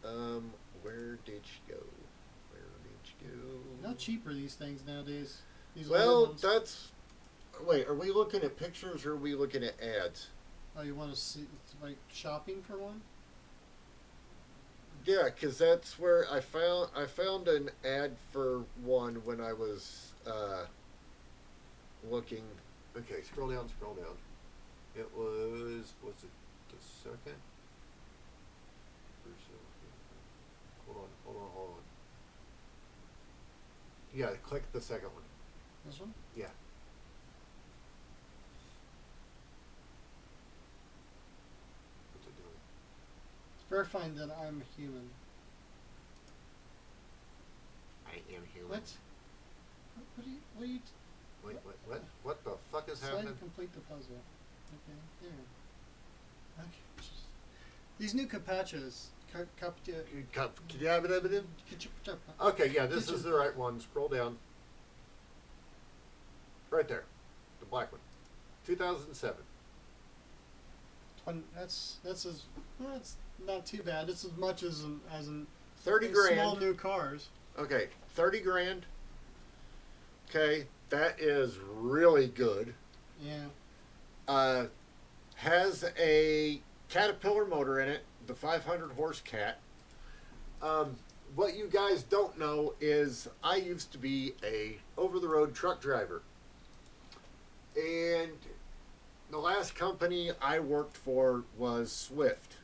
[SPEAKER 2] Mm-hmm.
[SPEAKER 1] Where did she go?
[SPEAKER 2] How cheap are these things nowadays? These
[SPEAKER 1] that's. Wait, are we looking at pictures or are we looking at ads?
[SPEAKER 2] Oh, you want to see like shopping for one?
[SPEAKER 1] Yeah, because that's where I found an ad for one when I was looking Okay, scroll down, scroll down. It was it the second? Hold on. Yeah, click the second one.
[SPEAKER 2] This one?
[SPEAKER 1] Yeah. What's it doing?
[SPEAKER 2] It's verifying that I'm a human.
[SPEAKER 1] I am human.
[SPEAKER 2] What? What are you?
[SPEAKER 1] What the fuck is
[SPEAKER 2] Slide
[SPEAKER 1] happening?
[SPEAKER 2] to complete the puzzle. Okay, there. Okay. These new capachas.
[SPEAKER 1] Can you have it evident? Okay, yeah, this is the right one. Scroll down. Right there. The black one. 2007.
[SPEAKER 2] That's as well, that's not too bad. It's as much as
[SPEAKER 1] 30 grand.
[SPEAKER 2] Small new cars.
[SPEAKER 1] Okay, 30 grand. Okay, that is really good.
[SPEAKER 2] Yeah.
[SPEAKER 1] Has a Caterpillar motor in it, the 500 horse Cat. What you guys don't know is I used to be a over-the-road truck driver. And the last company I worked for was Swift.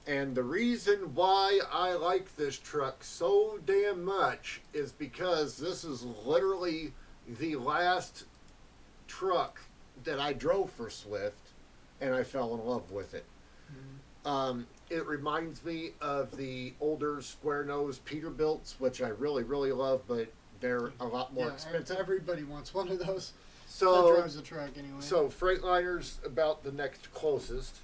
[SPEAKER 1] And the reason why I like this truck so damn much is because this is literally the last truck that I drove for Swift, and I fell in love with it. It reminds me of the older square-nose Peterbilts, which I really, really love, but they're a lot more expensive.
[SPEAKER 2] Everybody wants one of those.
[SPEAKER 1] So
[SPEAKER 2] that drives a truck anyway.
[SPEAKER 1] So Freightliner's about the next closest.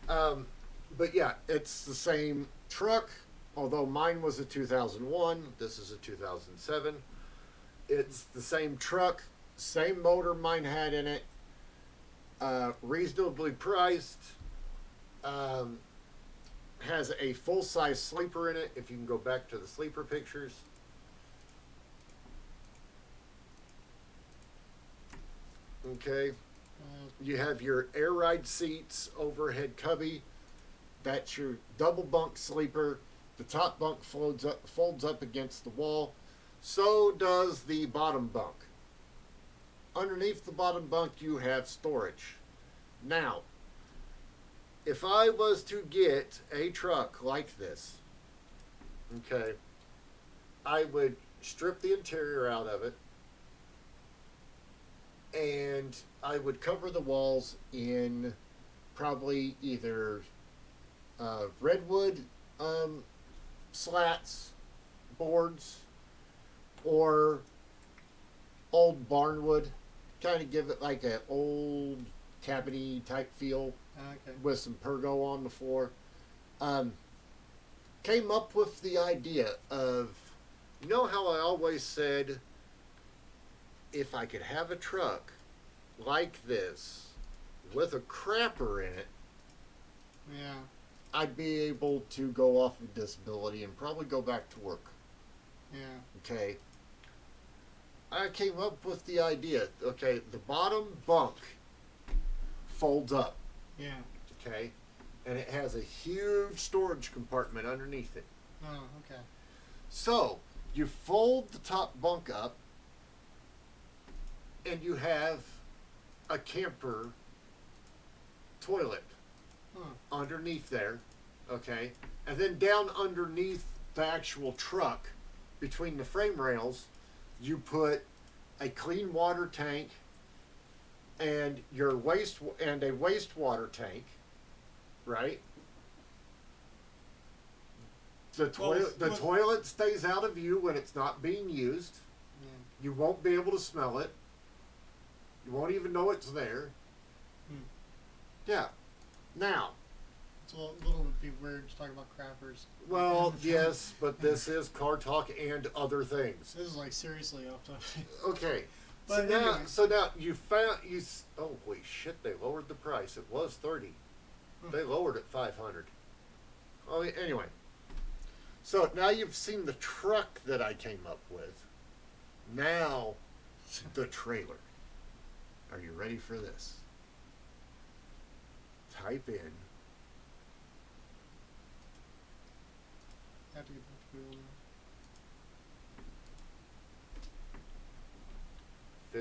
[SPEAKER 1] But yeah, it's the same truck, although mine was a 2001. This is a 2007. It's the same truck, same motor mine had in it, reasonably priced, has a full-size sleeper in it, if you can go back to the sleeper pictures. Okay. You have your air ride seats, overhead cubby. That's your double bunk sleeper. The top bunk folds up against the wall. So does the bottom bunk. Underneath the bottom bunk, you have storage. Now, if I was to get a truck like this, okay, I would strip the interior out of it, and I would cover the walls in probably either redwood slats, boards, or old barnwood. Kind of give it like an old cabiny type feel, with some pergo on the floor. Came up with the idea of, you know how I always said, if I could have a truck like this with a crapper in it,
[SPEAKER 2] yeah,
[SPEAKER 1] I'd be able to go off of disability and probably go back to work.
[SPEAKER 2] Yeah.
[SPEAKER 1] Okay. I came up with the idea. Okay, the bottom bunk folds up.
[SPEAKER 2] Yeah.
[SPEAKER 1] Okay, and it has a huge storage compartment underneath it.
[SPEAKER 2] Oh, okay.
[SPEAKER 1] So you fold the top bunk up, and you have a camper toilet underneath there, okay? And then down underneath the actual truck, between the frame rails, you put a clean water tank and a wastewater tank, right? The toilet stays out of view when it's not being used.
[SPEAKER 2] Yeah.
[SPEAKER 1] You won't be able to smell it. You won't even know it's there. Yeah. Now.
[SPEAKER 2] It's a little bit weird to talk about crappers.
[SPEAKER 1] Well, yes, but this is car talk and other things.
[SPEAKER 2] This is like seriously off topic.
[SPEAKER 1] Okay.
[SPEAKER 2] But
[SPEAKER 1] So now you found oh holy shit! They lowered the price. It was $30. They lowered it $500. Oh, anyway. So now you've seen the truck that I came up with. Now, the trailer. Are you ready for this? Type in.
[SPEAKER 2] I have to get back to Google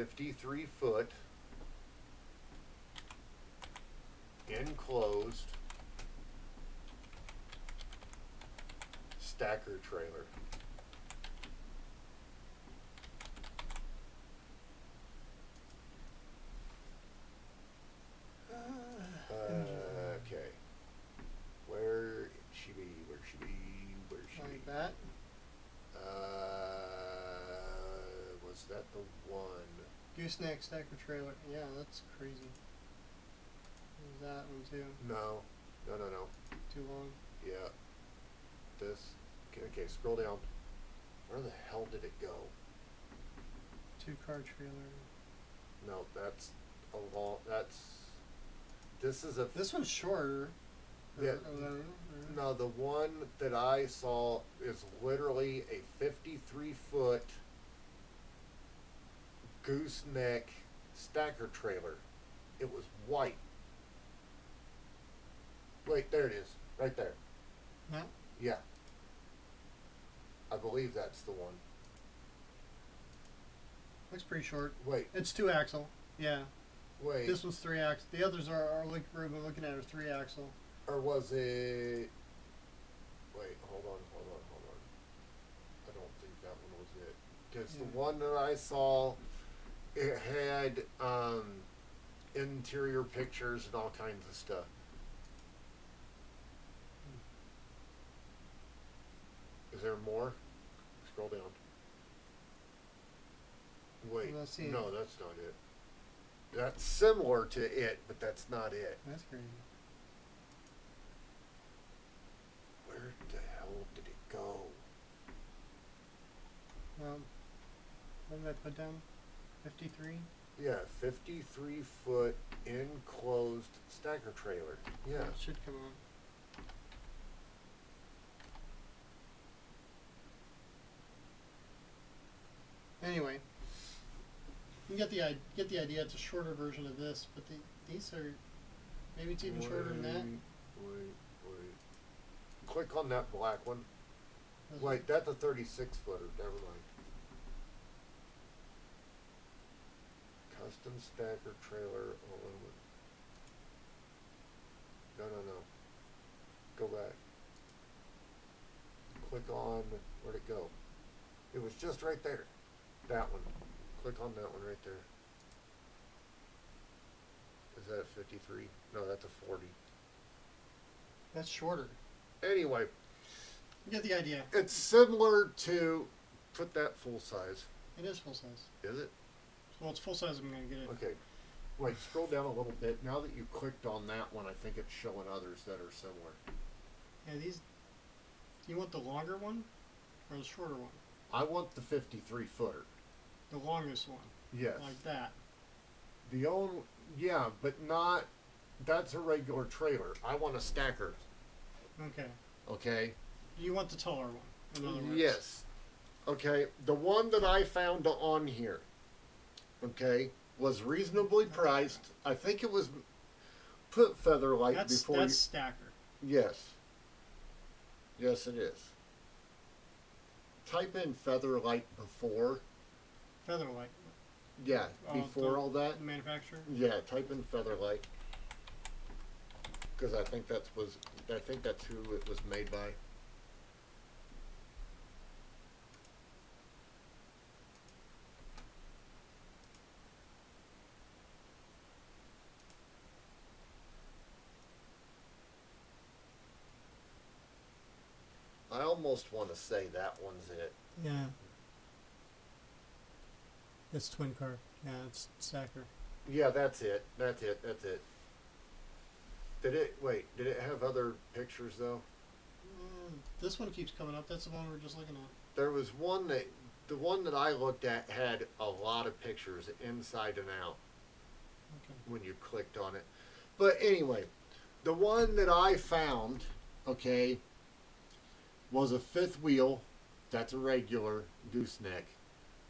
[SPEAKER 2] now.
[SPEAKER 1] 53 foot enclosed stacker trailer. Okay. Where she be? Where she be? Where she be?
[SPEAKER 2] Like that.
[SPEAKER 1] Was that the one?
[SPEAKER 2] Gooseneck stacker trailer. Yeah, that's crazy. There's that one too.
[SPEAKER 1] No.
[SPEAKER 2] Too long.
[SPEAKER 1] Yeah. This. Okay, scroll down. Where the hell did it go?
[SPEAKER 2] 2-car trailer.
[SPEAKER 1] No, that's a long. That's. This is a.
[SPEAKER 2] This one's shorter.
[SPEAKER 1] Yeah. No, the one that I saw is literally a 53-foot gooseneck stacker trailer. It was white. Wait, there it is. Right there.
[SPEAKER 2] Yeah.
[SPEAKER 1] Yeah. I believe that's the one.
[SPEAKER 2] Looks pretty short.
[SPEAKER 1] Wait,
[SPEAKER 2] It's 2-axle. Yeah.
[SPEAKER 1] wait.
[SPEAKER 2] This one's 3-axle. The others are we're looking at are 3-axle.
[SPEAKER 1] Or was it... Wait, hold on. I don't think that one was it. Because the one that I saw, it had interior pictures and all kinds of stuff. Is there more? Scroll down. Wait,
[SPEAKER 2] Let's see.
[SPEAKER 1] no, that's not it. That's similar to it, but that's not it.
[SPEAKER 2] That's crazy.
[SPEAKER 1] Where the hell did it go?
[SPEAKER 2] What did I put down? 53?
[SPEAKER 1] Yeah, 53-foot enclosed stacker trailer. Yeah.
[SPEAKER 2] It should come on. Anyway, you get the idea. It's a shorter version of this, but these are maybe it's even shorter than that.
[SPEAKER 1] Wait. Click on that black one. Wait, that's a 36-footer. Never mind. Custom stacker trailer aluminum. No. Go back. Click on, where'd it go? It was just right there. That one. Click on that one right there. Is that a 53? No, that's a 40.
[SPEAKER 2] That's shorter.
[SPEAKER 1] Anyway,
[SPEAKER 2] You get the idea.
[SPEAKER 1] it's similar to, put that full size.
[SPEAKER 2] It is full size.
[SPEAKER 1] Is it?
[SPEAKER 2] Well, it's full size. I'm gonna get it.
[SPEAKER 1] Okay. Wait, scroll down a little bit. Now that you clicked on that one, I think it's showing others that are similar.
[SPEAKER 2] Yeah, these. Do you want the longer one or the shorter one?
[SPEAKER 1] I want the 53-footer.
[SPEAKER 2] The longest one.
[SPEAKER 1] Yes.
[SPEAKER 2] Like that.
[SPEAKER 1] The only, yeah, but not, that's a regular trailer. I want a stacker.
[SPEAKER 2] Okay.
[SPEAKER 1] Okay?
[SPEAKER 2] You want the taller one. In other words.
[SPEAKER 1] Yes. Okay, the one that I found on here, okay, was reasonably priced. I think it was put Featherlight before
[SPEAKER 2] That's stacker.
[SPEAKER 1] Yes. Yes, it is. Type in Featherlight before.
[SPEAKER 2] Featherlight.
[SPEAKER 1] Yeah, before all that.
[SPEAKER 2] The manufacturer.
[SPEAKER 1] Yeah, type in Featherlight. Because I think that's who it was made by. I almost want to say that one's it.
[SPEAKER 2] Yeah. It's twin car. Yeah, it's stacker.
[SPEAKER 1] Yeah, that's it. That's it. Did it have other pictures though?
[SPEAKER 2] This one keeps coming up. That's the one we're just looking at.
[SPEAKER 1] There was the one that I looked at had a lot of pictures inside and out
[SPEAKER 2] Okay.
[SPEAKER 1] when you clicked on it. But anyway, the one that I found, okay, was a fifth wheel. That's a regular gooseneck.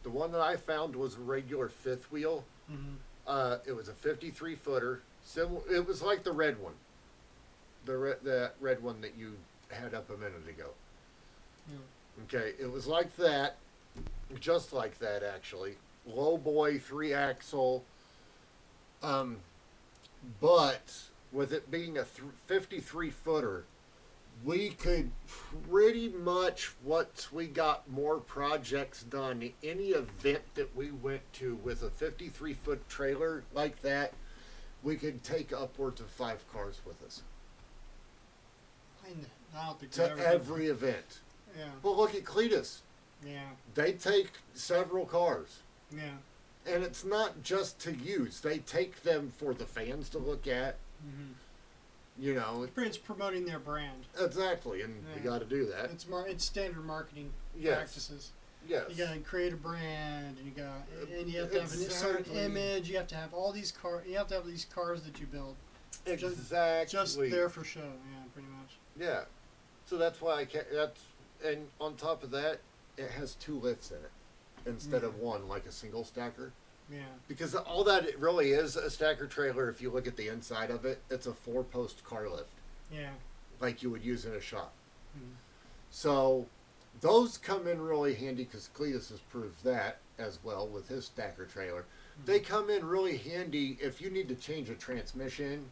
[SPEAKER 1] The one that I found was a regular fifth wheel.
[SPEAKER 2] Mm-hmm.
[SPEAKER 1] It was a 53-footer. It was like the red one. That red one that you had up a minute ago.
[SPEAKER 2] Yeah.
[SPEAKER 1] Okay, it was like that. Just like that, actually. Low boy, 3-axle. But with it being a 53 footer, we could pretty much, once we got more projects done, any event that we went to with a 53 foot trailer like that, we could take upwards of 5 cars with us
[SPEAKER 2] I don't think
[SPEAKER 1] to
[SPEAKER 2] we ever did.
[SPEAKER 1] every event.
[SPEAKER 2] Yeah.
[SPEAKER 1] Well, look at Cletus.
[SPEAKER 2] Yeah.
[SPEAKER 1] They take several cars.
[SPEAKER 2] Yeah.
[SPEAKER 1] And it's not just to use. They take them for the fans to look at.
[SPEAKER 2] Mm-hmm.
[SPEAKER 1] You know.
[SPEAKER 2] It's promoting their brand.
[SPEAKER 1] Exactly, and you got to do that.
[SPEAKER 2] It's standard marketing
[SPEAKER 1] Yes.
[SPEAKER 2] practices.
[SPEAKER 1] Yes.
[SPEAKER 2] You got to create a brand, and you have to have a certain image. You have to have all these cars. You have to have these cars that you build.
[SPEAKER 1] Exactly.
[SPEAKER 2] Just there for show. Yeah, pretty much.
[SPEAKER 1] Yeah. So that's why I can't. And on top of that, it has 2 lifts in it instead of one, like a single stacker.
[SPEAKER 2] Yeah.
[SPEAKER 1] Because all that it really is, a stacker trailer, if you look at the inside of it, it's a 4-post car lift.
[SPEAKER 2] Yeah.
[SPEAKER 1] Like you would use in a shop.
[SPEAKER 2] Mm-hmm.
[SPEAKER 1] So those come in really handy because Cletus has proved that as well with his stacker trailer. Mm-hmm. They come in really handy if you need to change a transmission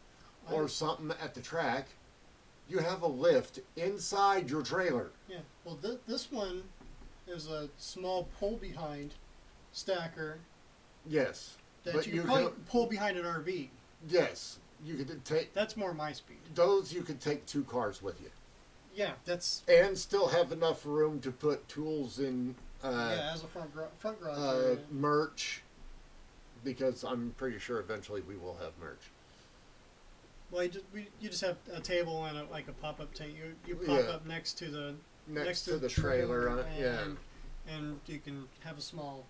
[SPEAKER 1] or something at the track. You have a lift inside your trailer.
[SPEAKER 2] Yeah. Well, this one is a small pull behind stacker.
[SPEAKER 1] Yes.
[SPEAKER 2] That you can probably pull behind an RV.
[SPEAKER 1] Yes. You could take.
[SPEAKER 2] That's more my speed.
[SPEAKER 1] Those you could take 2 cars with you.
[SPEAKER 2] Yeah, that's.
[SPEAKER 1] And still have enough room to put tools in.
[SPEAKER 2] As a front garage.
[SPEAKER 1] Merch. Because I'm pretty sure eventually we will have merch.
[SPEAKER 2] Well, you just have a table and like a pop up tank. You pop up next to the
[SPEAKER 1] trailer on it.
[SPEAKER 2] And you can have a small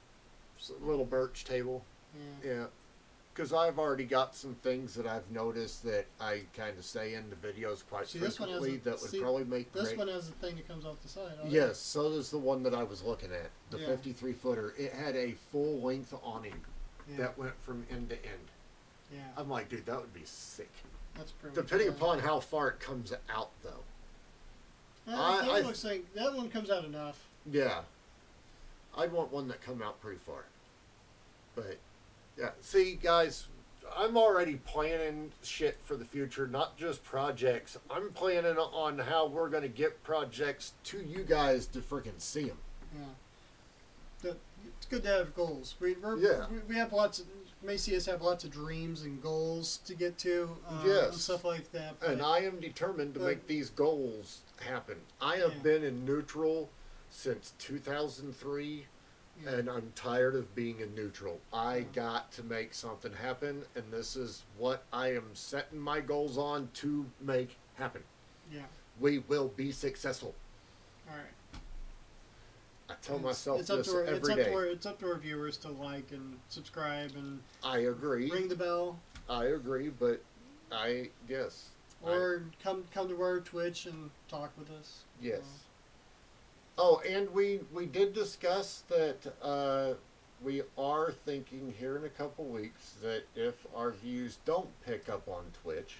[SPEAKER 1] little birch table. Yeah. Because I've already got some things that I've noticed that I kind of say in the videos quite frequently that would probably make
[SPEAKER 2] this
[SPEAKER 1] great.
[SPEAKER 2] one has a thing that comes off the side.
[SPEAKER 1] Yes, so does the one that I was looking at, the 53 footer. It had a full length awning that went from end to end.
[SPEAKER 2] Yeah.
[SPEAKER 1] I'm like, dude, that would be sick.
[SPEAKER 2] That's pretty.
[SPEAKER 1] Depending upon how far it comes out, though.
[SPEAKER 2] That looks like that one comes out enough.
[SPEAKER 1] Yeah, I'd want one that come out pretty far. But yeah, see, guys, I'm already planning shit for the future, not just projects. I'm planning on how we're going to get projects to you guys to freaking see them.
[SPEAKER 2] Yeah. It's good to have goals. We have lots of. May see us have lots of dreams and goals to get to, and stuff like that.
[SPEAKER 1] And I am determined to make these goals happen. I have been in neutral since 2003, and I'm tired of being in neutral. I got to make something happen, and this is what I am setting my goals on to make happen.
[SPEAKER 2] Yeah.
[SPEAKER 1] We will be successful.
[SPEAKER 2] All right.
[SPEAKER 1] I tell myself this every day.
[SPEAKER 2] It's up to our viewers to like and subscribe and.
[SPEAKER 1] I agree.
[SPEAKER 2] Ring the bell.
[SPEAKER 1] I agree, but yes.
[SPEAKER 2] Or come to our Twitch and talk with us.
[SPEAKER 1] Yes. Oh, and we did discuss that we are thinking here in a couple weeks that if our views don't pick up on Twitch,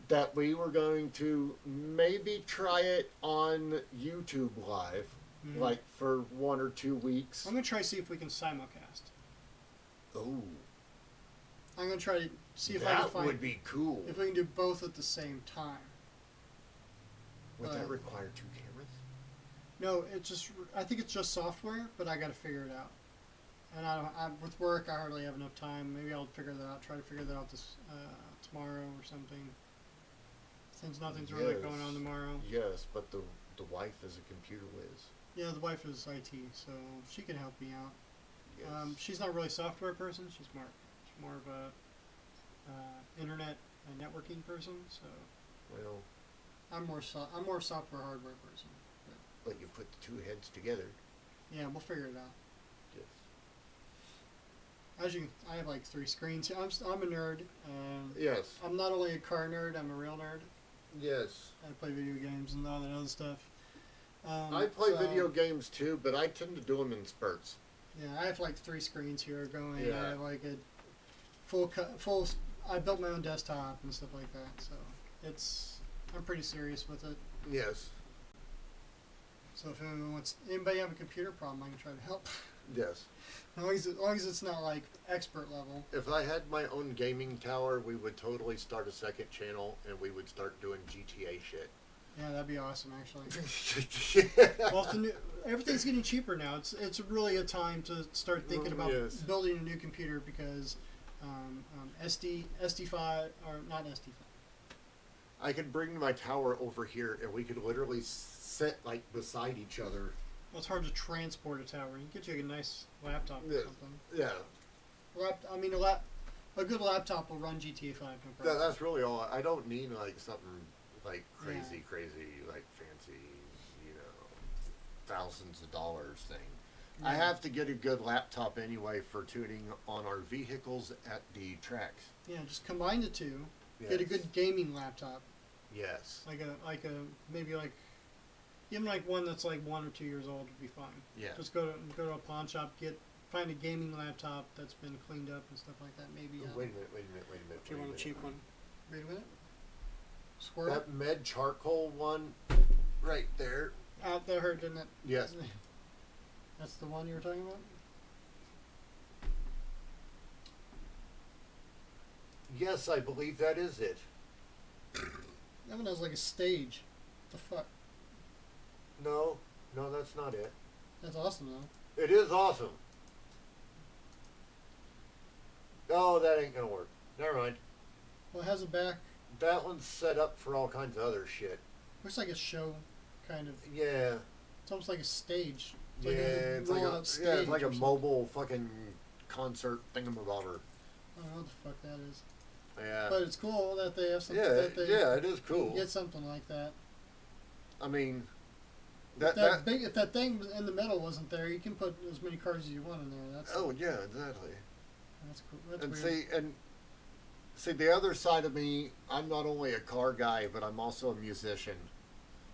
[SPEAKER 1] that we were going to maybe try it on YouTube Live. Mm-hmm. Like for 1 or 2 weeks.
[SPEAKER 2] I'm gonna try to see if we can simulcast.
[SPEAKER 1] Oh.
[SPEAKER 2] I'm gonna try to see if I can find.
[SPEAKER 1] That would be cool.
[SPEAKER 2] If we can do both at the same time.
[SPEAKER 1] Would that require 2 cameras?
[SPEAKER 2] No, I think it's just software, but I gotta figure it out. And with work, I hardly have enough time. Maybe I'll figure that out. Try to figure that out tomorrow or something. Since nothing's really going on tomorrow.
[SPEAKER 1] Yes, but the wife is a computer whiz.
[SPEAKER 2] Yeah, the wife is IT, so she can help me out.
[SPEAKER 1] Yes.
[SPEAKER 2] She's not really a software person. She's more of a internet and networking person. So.
[SPEAKER 1] Well.
[SPEAKER 2] I'm more software hardware person.
[SPEAKER 1] But you put the 2 heads together.
[SPEAKER 2] Yeah, we'll figure it out.
[SPEAKER 1] Yes.
[SPEAKER 2] As I have like 3 screens. I'm a nerd.
[SPEAKER 1] Yes.
[SPEAKER 2] I'm not only a car nerd. I'm a real nerd.
[SPEAKER 1] Yes.
[SPEAKER 2] I play video games and all that other stuff.
[SPEAKER 1] I play video games too, but I tend to do them in spurts.
[SPEAKER 2] Yeah, I have like 3 screens here going.
[SPEAKER 1] Yeah.
[SPEAKER 2] I have like a full. I built my own desktop and stuff like that, so I'm pretty serious with it.
[SPEAKER 1] Yes.
[SPEAKER 2] So if anybody have a computer problem, I can try to help.
[SPEAKER 1] Yes.
[SPEAKER 2] As long as it's not like expert level.
[SPEAKER 1] If I had my own gaming tower, we would totally start a second channel and we would start doing GTA shit.
[SPEAKER 2] Yeah, that'd be awesome, actually.
[SPEAKER 1] Yeah.
[SPEAKER 2] Well, everything's getting cheaper now. It's really a time to start thinking about building a new computer because SD5 or not SD5.
[SPEAKER 1] I could bring my tower over here and we could literally sit like beside each other.
[SPEAKER 2] Well, it's hard to transport a tower. You can get you a nice laptop or something.
[SPEAKER 1] Yeah.
[SPEAKER 2] A good laptop will run GTA 5. No problem.
[SPEAKER 1] That's really all. I don't need like something like crazy, like fancy, thousands of dollars thing.
[SPEAKER 2] Yeah.
[SPEAKER 1] I have to get a good laptop anyway for tuning on our vehicles at the tracks.
[SPEAKER 2] Yeah, just combine the two.
[SPEAKER 1] Yes.
[SPEAKER 2] Get a good gaming laptop.
[SPEAKER 1] Yes.
[SPEAKER 2] Maybe even like one that's like 1 or 2 years old would be fine.
[SPEAKER 1] Yeah.
[SPEAKER 2] Just go to a pawn shop, find a gaming laptop that's been cleaned up and stuff like that. Maybe.
[SPEAKER 1] Wait a minute.
[SPEAKER 2] If you want a cheap one. Wait a minute. Squirrel.
[SPEAKER 1] That med charcoal one, right there.
[SPEAKER 2] That hurt, didn't it?
[SPEAKER 1] Yes.
[SPEAKER 2] That's the one you were talking about?
[SPEAKER 1] Yes, I believe that is it.
[SPEAKER 2] That one has like a stage. What the fuck?
[SPEAKER 1] No, that's not it.
[SPEAKER 2] That's awesome though.
[SPEAKER 1] It is awesome. Oh, that ain't gonna work. Never mind.
[SPEAKER 2] Well, it has a back.
[SPEAKER 1] That one's set up for all kinds of other shit.
[SPEAKER 2] Looks like a show, kind of.
[SPEAKER 1] Yeah.
[SPEAKER 2] It's almost like a stage.
[SPEAKER 1] It's like a mobile fucking concert thingamabobber.
[SPEAKER 2] I don't know what the fuck that is.
[SPEAKER 1] Yeah.
[SPEAKER 2] But it's cool that they have something.
[SPEAKER 1] Yeah, it is cool.
[SPEAKER 2] Get something like that.
[SPEAKER 1] I mean,
[SPEAKER 2] if that thing in the middle wasn't there, you can put as many cars as you want in there.
[SPEAKER 1] Yeah, exactly.
[SPEAKER 2] That's cool. That's weird.
[SPEAKER 1] See, the other side of me, I'm not only a car guy, but I'm also a musician.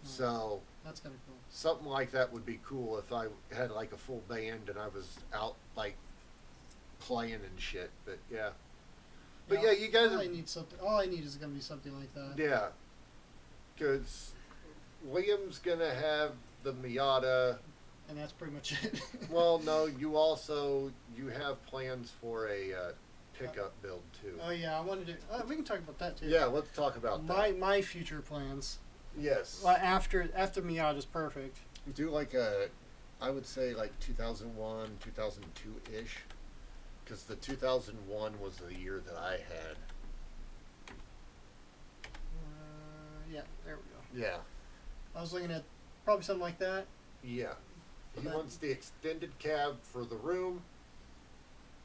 [SPEAKER 2] Oh,
[SPEAKER 1] So
[SPEAKER 2] that's kind of cool.
[SPEAKER 1] something like that would be cool if I had like a full band and I was out like playing and shit. But yeah. But yeah, you guys.
[SPEAKER 2] All I need is gonna be something like that.
[SPEAKER 1] Yeah, because William's gonna have the Miata.
[SPEAKER 2] And that's pretty much it.
[SPEAKER 1] Well, no, you have plans for a pickup build too.
[SPEAKER 2] Oh yeah, I wanted to. We can talk about that too.
[SPEAKER 1] Yeah, let's talk about that.
[SPEAKER 2] My future plans.
[SPEAKER 1] Yes.
[SPEAKER 2] Well, after Miata's perfect.
[SPEAKER 1] Do like I would say like 2001, 2002 ish, because the 2001 was the year that I had.
[SPEAKER 2] Yeah, there we go.
[SPEAKER 1] Yeah.
[SPEAKER 2] I was looking at probably something like that.
[SPEAKER 1] Yeah. He wants the extended cab for the room.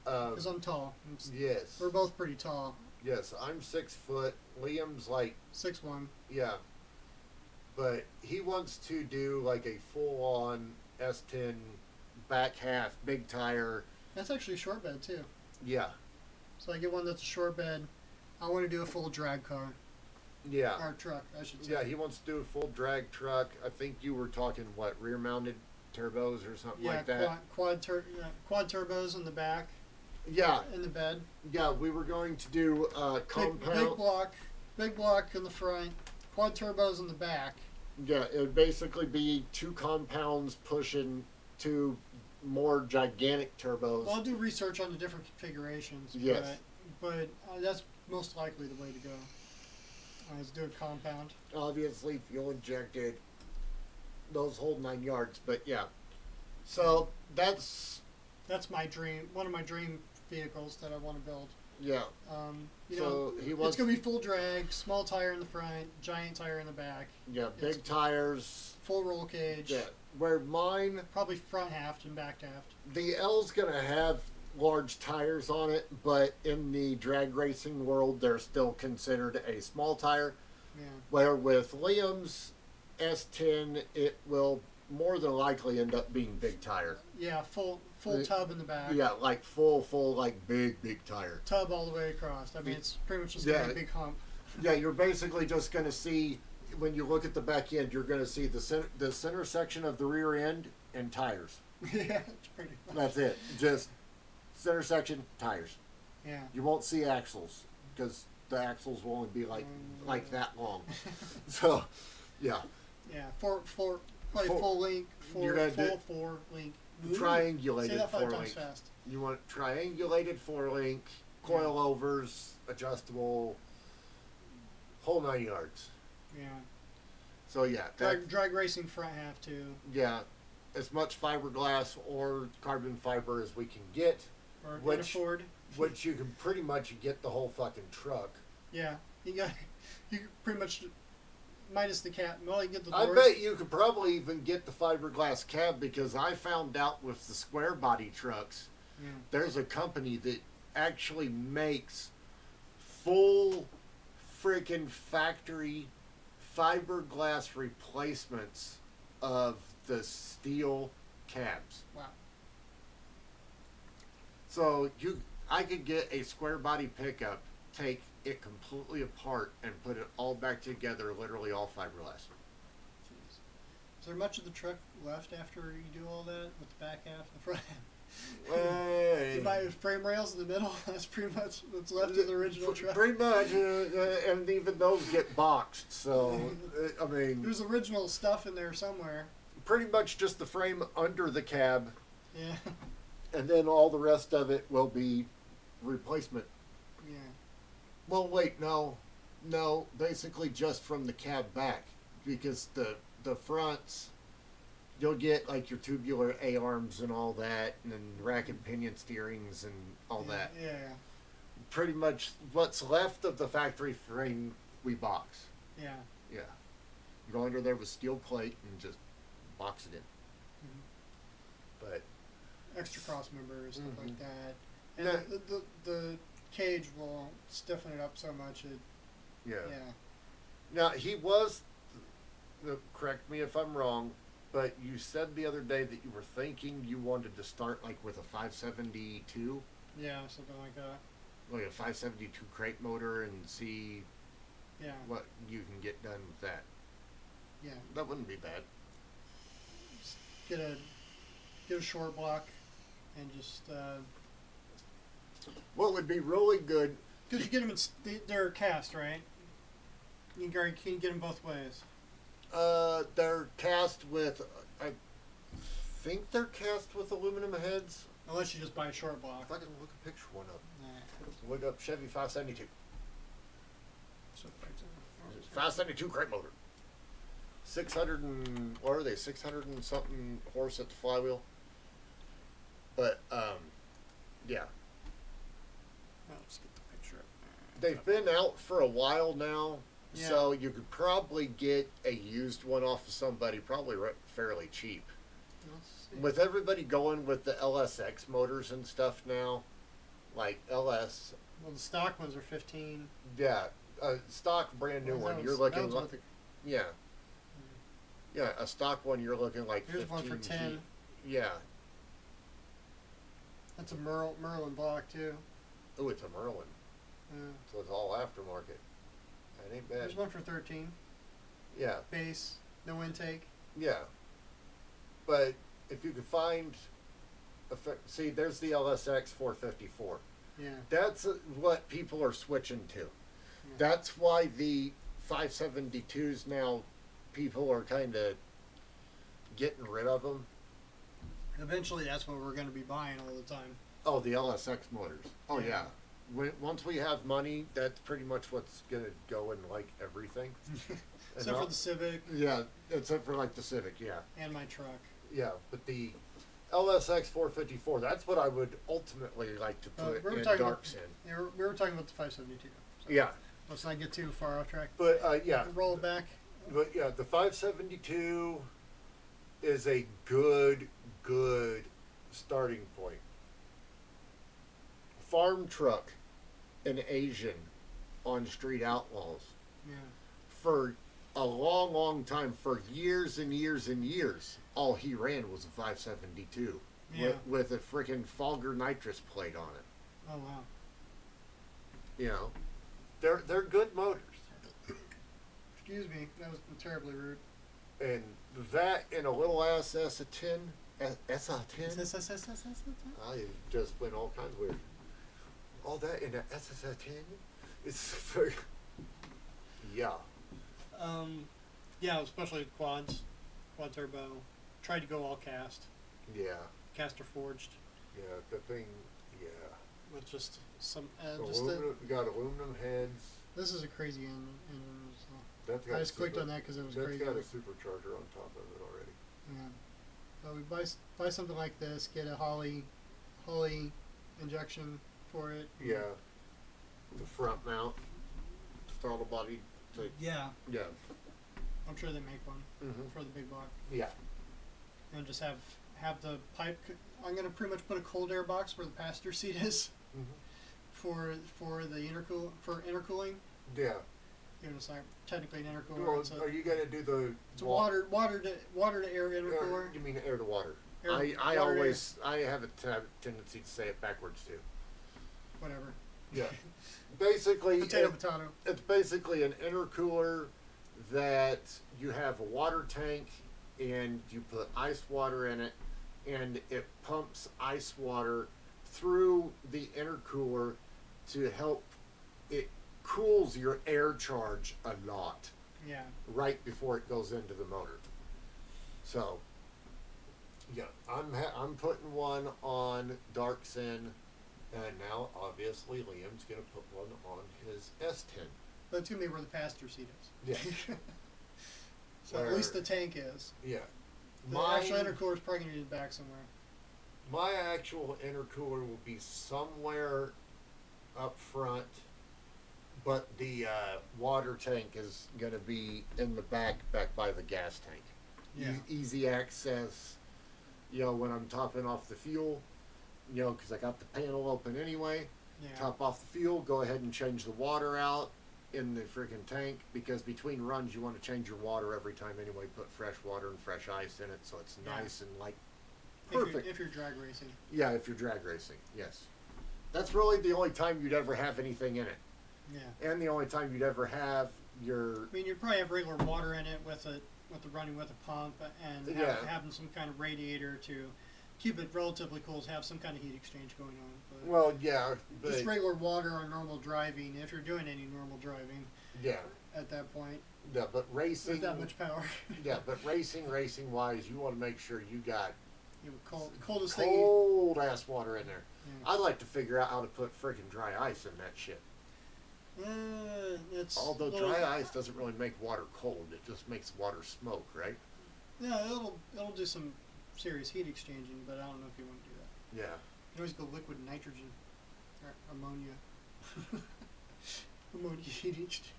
[SPEAKER 2] Because I'm tall.
[SPEAKER 1] Yes.
[SPEAKER 2] We're both pretty tall.
[SPEAKER 1] Yes, I'm 6 foot. Liam's like
[SPEAKER 2] 6'1".
[SPEAKER 1] Yeah. But he wants to do like a full on S10 back half, big tire.
[SPEAKER 2] That's actually a short bed too.
[SPEAKER 1] Yeah.
[SPEAKER 2] So I get one that's a short bed. I want to do a full drag car.
[SPEAKER 1] Yeah.
[SPEAKER 2] Or truck, I should say.
[SPEAKER 1] Yeah, he wants to do a full drag truck. I think you were talking, rear mounted turbos or something like that?
[SPEAKER 2] Quad turbos in the back.
[SPEAKER 1] Yeah.
[SPEAKER 2] In the bed.
[SPEAKER 1] Yeah, we were going to do compound.
[SPEAKER 2] Big block in the front, quad turbos in the back.
[SPEAKER 1] Yeah, it would basically be 2 compounds pushing 2 more gigantic turbos.
[SPEAKER 2] Well, I'll do research on the different configurations.
[SPEAKER 1] Yes.
[SPEAKER 2] But that's most likely the way to go. Is do a compound.
[SPEAKER 1] Obviously, fuel injected. Those hold 9 yards, but yeah. So that's
[SPEAKER 2] my dream. One of my dream vehicles that I want to build.
[SPEAKER 1] Yeah.
[SPEAKER 2] It's gonna be full drag, small tire in the front, giant tire in the back.
[SPEAKER 1] Yeah, big tires.
[SPEAKER 2] Full roll cage.
[SPEAKER 1] Yeah. Where mine
[SPEAKER 2] probably front half and back half.
[SPEAKER 1] The L's gonna have large tires on it, but in the drag racing world, they're still considered a small tire.
[SPEAKER 2] Yeah.
[SPEAKER 1] Where with Liam's S10, it will more than likely end up being big tire.
[SPEAKER 2] Yeah, full tub in the back.
[SPEAKER 1] Yeah, like full like big tire.
[SPEAKER 2] Tub all the way across. I mean, it's pretty much just gonna be a big hump.
[SPEAKER 1] Yeah, you're basically just gonna see, when you look at the back end, you're gonna see the center section of the rear end and tires.
[SPEAKER 2] Yeah, it's pretty much.
[SPEAKER 1] That's it. Just center section, tires.
[SPEAKER 2] Yeah.
[SPEAKER 1] You won't see axles because the axles will only be like that long. So, yeah.
[SPEAKER 2] Yeah, Probably full link,
[SPEAKER 1] You're gonna do
[SPEAKER 2] four link. Say
[SPEAKER 1] triangulated
[SPEAKER 2] that 5
[SPEAKER 1] four
[SPEAKER 2] times
[SPEAKER 1] link.
[SPEAKER 2] fast.
[SPEAKER 1] You want triangulated four link, coilovers, adjustable, whole 9 yards.
[SPEAKER 2] Yeah.
[SPEAKER 1] So yeah,
[SPEAKER 2] Drag racing front half too.
[SPEAKER 1] yeah, as much fiberglass or carbon fiber as we can get,
[SPEAKER 2] Or
[SPEAKER 1] which
[SPEAKER 2] afford.
[SPEAKER 1] which you can pretty much get the whole fucking truck.
[SPEAKER 2] Yeah, you pretty much minus the cap. Well, you get the
[SPEAKER 1] I
[SPEAKER 2] doors.
[SPEAKER 1] bet you could probably even get the fiberglass cab, because I found out with the square body trucks,
[SPEAKER 2] Yeah.
[SPEAKER 1] there's a company that actually makes full freaking factory fiberglass replacements of the steel cabs.
[SPEAKER 2] Wow.
[SPEAKER 1] So I could get a square body pickup, take it completely apart, and put it all back together, literally all fiberglass.
[SPEAKER 2] Jeez. Is there much of the truck left after you do all that with the back half and the front half? You buy frame rails in the middle. That's pretty much what's left of the original truck.
[SPEAKER 1] Pretty much, and even those get boxed. So, I mean,
[SPEAKER 2] There's original stuff in there somewhere.
[SPEAKER 1] pretty much just the frame under the cab,
[SPEAKER 2] Yeah.
[SPEAKER 1] and then all the rest of it will be replacement.
[SPEAKER 2] Yeah.
[SPEAKER 1] Well, wait, no, basically just from the cab back, because the fronts, you'll get like your tubular A-arms and all that, and then rack and pinion steerings and all that.
[SPEAKER 2] Yeah.
[SPEAKER 1] Pretty much what's left of the factory frame, we box.
[SPEAKER 2] Yeah.
[SPEAKER 1] Yeah. You go under there with steel plate and just box it in. But
[SPEAKER 2] Extra cross members, stuff
[SPEAKER 1] Mhm.
[SPEAKER 2] like that. And
[SPEAKER 1] Yeah.
[SPEAKER 2] the cage will stiffen it up so much.
[SPEAKER 1] yeah.
[SPEAKER 2] Yeah.
[SPEAKER 1] Now he was. Correct me if I'm wrong, but you said the other day that you were thinking you wanted to start like with a 572,
[SPEAKER 2] Yeah, something like that.
[SPEAKER 1] like a 572 crate motor, and see
[SPEAKER 2] Yeah.
[SPEAKER 1] what you can get done with that.
[SPEAKER 2] Yeah.
[SPEAKER 1] That wouldn't be bad.
[SPEAKER 2] Just get a short block and just
[SPEAKER 1] What would be really good?
[SPEAKER 2] because you get them they're cast, right? You can get them both ways.
[SPEAKER 1] They're cast with. I think they're cast with aluminum heads.
[SPEAKER 2] Unless you just buy a short block.
[SPEAKER 1] If I can look a picture one up.
[SPEAKER 2] Nah.
[SPEAKER 1] Look up Chevy 572.
[SPEAKER 2] So,
[SPEAKER 1] 572 crate motor. 600 and, what are they, 600 and something horse at the flywheel. But, yeah.
[SPEAKER 2] let's get the picture up.
[SPEAKER 1] They've been out for a while now,
[SPEAKER 2] Yeah.
[SPEAKER 1] so you could probably get a used one off of somebody, probably fairly cheap.
[SPEAKER 2] Let's see.
[SPEAKER 1] With everybody going with the LSX motors and stuff now, like LS,
[SPEAKER 2] Well, the stock ones are 15.
[SPEAKER 1] yeah, stock brand new one, you're looking like, yeah. Yeah, a stock one, you're looking like
[SPEAKER 2] Here's
[SPEAKER 1] 15
[SPEAKER 2] one for 10.
[SPEAKER 1] G. Yeah.
[SPEAKER 2] That's a Merlin block too.
[SPEAKER 1] Oh, it's a Merlin, so it's all aftermarket. That ain't bad.
[SPEAKER 2] There's one for 13.
[SPEAKER 1] Yeah,
[SPEAKER 2] Base, no intake.
[SPEAKER 1] yeah. But if you could find, see, there's the LSX 454.
[SPEAKER 2] Yeah.
[SPEAKER 1] That's what people are switching to. That's why the 572s now, people are kind of getting rid of them.
[SPEAKER 2] Eventually, that's what we're going to be buying all the time.
[SPEAKER 1] Oh, the LSX motors. Oh,
[SPEAKER 2] Yeah.
[SPEAKER 1] yeah. Once we have money, that's pretty much what's going to go in, like, everything.
[SPEAKER 2] Except for the Civic.
[SPEAKER 1] Yeah, except for, like, the Civic, yeah.
[SPEAKER 2] And my truck.
[SPEAKER 1] Yeah, but the LSX 454, that's what I would ultimately like to put
[SPEAKER 2] we were
[SPEAKER 1] in
[SPEAKER 2] talking
[SPEAKER 1] darks
[SPEAKER 2] about,
[SPEAKER 1] in.
[SPEAKER 2] Yeah, we were talking about the 572. So
[SPEAKER 1] Yeah.
[SPEAKER 2] Let's not get too far off track.
[SPEAKER 1] But, yeah.
[SPEAKER 2] Roll it back.
[SPEAKER 1] But, yeah, the 572 is a good starting point. Farm truck, an Asian on Street Outlaws.
[SPEAKER 2] Yeah.
[SPEAKER 1] For a long time, for years and years and years, all he ran was a 572
[SPEAKER 2] Yeah.
[SPEAKER 1] with a freaking Fogger nitrous plate on it.
[SPEAKER 2] Oh, wow.
[SPEAKER 1] You know, they're good motors,
[SPEAKER 2] Excuse me. That was terribly rude.
[SPEAKER 1] and that in a little ass S10, S10. I just went all kinds of weird. All that in an SS10, it's very, yeah.
[SPEAKER 2] Yeah, especially quads. quad turbo. Tried to go all cast,
[SPEAKER 1] Yeah.
[SPEAKER 2] caster forged,
[SPEAKER 1] Yeah. The thing. Yeah.
[SPEAKER 2] with just some.
[SPEAKER 1] Aluminum. We got aluminum heads.
[SPEAKER 2] This is a crazy engine. So
[SPEAKER 1] That's got
[SPEAKER 2] I just clicked on that because it was crazy.
[SPEAKER 1] That's got a supercharger on top of it already.
[SPEAKER 2] Yeah. So we buy something like this, get a Holly injection for it.
[SPEAKER 1] Yeah. The front mount, throttle body.
[SPEAKER 2] Yeah.
[SPEAKER 1] Yeah.
[SPEAKER 2] I'm sure they make one
[SPEAKER 1] Mm-hmm.
[SPEAKER 2] for the big block.
[SPEAKER 1] Yeah.
[SPEAKER 2] And just have the pipe. I'm gonna pretty much put a cold air box where the passenger seat is
[SPEAKER 1] Mm-hmm.
[SPEAKER 2] for the intercooling.
[SPEAKER 1] Yeah.
[SPEAKER 2] You know, it's like technically an intercooler.
[SPEAKER 1] Well, are you gonna do the?
[SPEAKER 2] It's a water to air intercooler.
[SPEAKER 1] You mean air to water?
[SPEAKER 2] Air,
[SPEAKER 1] I
[SPEAKER 2] water to
[SPEAKER 1] always I have a tendency to say it backwards too.
[SPEAKER 2] whatever.
[SPEAKER 1] Yeah. Basically,
[SPEAKER 2] Potato.
[SPEAKER 1] it's basically an intercooler that you have a water tank and you put ice water in it, and it pumps ice water through the intercooler to help. It cools your air charge a lot
[SPEAKER 2] Yeah.
[SPEAKER 1] right before it goes into the motor. So, yeah, I'm putting one on Dark Sin, and now obviously Liam's gonna put one on his S10.
[SPEAKER 2] But to me, where the passenger seat is.
[SPEAKER 1] Yeah.
[SPEAKER 2] So at least the tank is.
[SPEAKER 1] Yeah.
[SPEAKER 2] The actual intercooler is probably going to be in the back somewhere.
[SPEAKER 1] My actual intercooler will be somewhere up front, but the water tank is going to be in the back by the gas tank.
[SPEAKER 2] Yeah.
[SPEAKER 1] Easy access, when I'm topping off the fuel, because I got the panel open anyway.
[SPEAKER 2] Yeah.
[SPEAKER 1] Top off the fuel, go ahead and change the water out in the freaking tank, because between runs you want to change your water every time anyway. Put fresh water and fresh ice in it so it's nice and like perfect.
[SPEAKER 2] If you're drag racing.
[SPEAKER 1] Yeah, if you're drag racing, yes. That's really the only time you'd ever have anything in it.
[SPEAKER 2] Yeah.
[SPEAKER 1] And the only time you'd ever have your...
[SPEAKER 2] I mean, you'd probably have regular water in it with the running with a pump, and having some kind of radiator to keep it relatively cool, have some kind of heat exchange going on. But
[SPEAKER 1] Well, yeah. But,
[SPEAKER 2] just regular water on normal driving, if you're doing any normal driving
[SPEAKER 1] yeah.
[SPEAKER 2] at that point.
[SPEAKER 1] Yeah, but racing...
[SPEAKER 2] With that much power.
[SPEAKER 1] Yeah, but racing-wise, you want to make sure you got
[SPEAKER 2] Coldest thing.
[SPEAKER 1] cold-ass water in there.
[SPEAKER 2] Yeah.
[SPEAKER 1] I'd like to figure out how to put freaking dry ice in that shit. Although dry ice doesn't really make water cold, it just makes water smoke, right?
[SPEAKER 2] Yeah, it'll do some serious heat exchanging, but I don't know if you want to do that.
[SPEAKER 1] Yeah.
[SPEAKER 2] You can always go liquid nitrogen or ammonia. Ammonia heat exchange.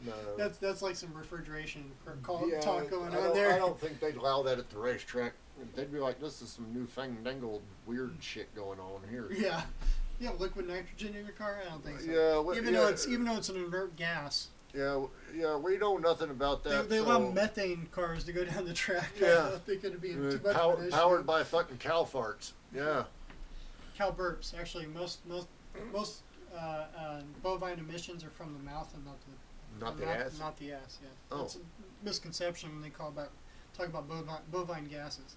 [SPEAKER 1] No.
[SPEAKER 2] That's like some refrigeration
[SPEAKER 1] Yeah,
[SPEAKER 2] talk going
[SPEAKER 1] I
[SPEAKER 2] on there.
[SPEAKER 1] I don't think they'd allow that at the racetrack. They'd be like, this is some newfangled weird shit going on here.
[SPEAKER 2] Yeah. You have liquid nitrogen in your car? I don't think so.
[SPEAKER 1] Yeah,
[SPEAKER 2] even though it's an inert gas.
[SPEAKER 1] Yeah, we know nothing about that.
[SPEAKER 2] They allow methane cars to go down the track.
[SPEAKER 1] Yeah.
[SPEAKER 2] I don't think it'd be too much of an issue.
[SPEAKER 1] Powered by fucking cow farts. Yeah.
[SPEAKER 2] Cow burps. Actually, most bovine emissions are from the mouth and
[SPEAKER 1] not the ass.
[SPEAKER 2] Not the ass. Yeah.
[SPEAKER 1] Oh.
[SPEAKER 2] That's a misconception when they talk about bovine gases.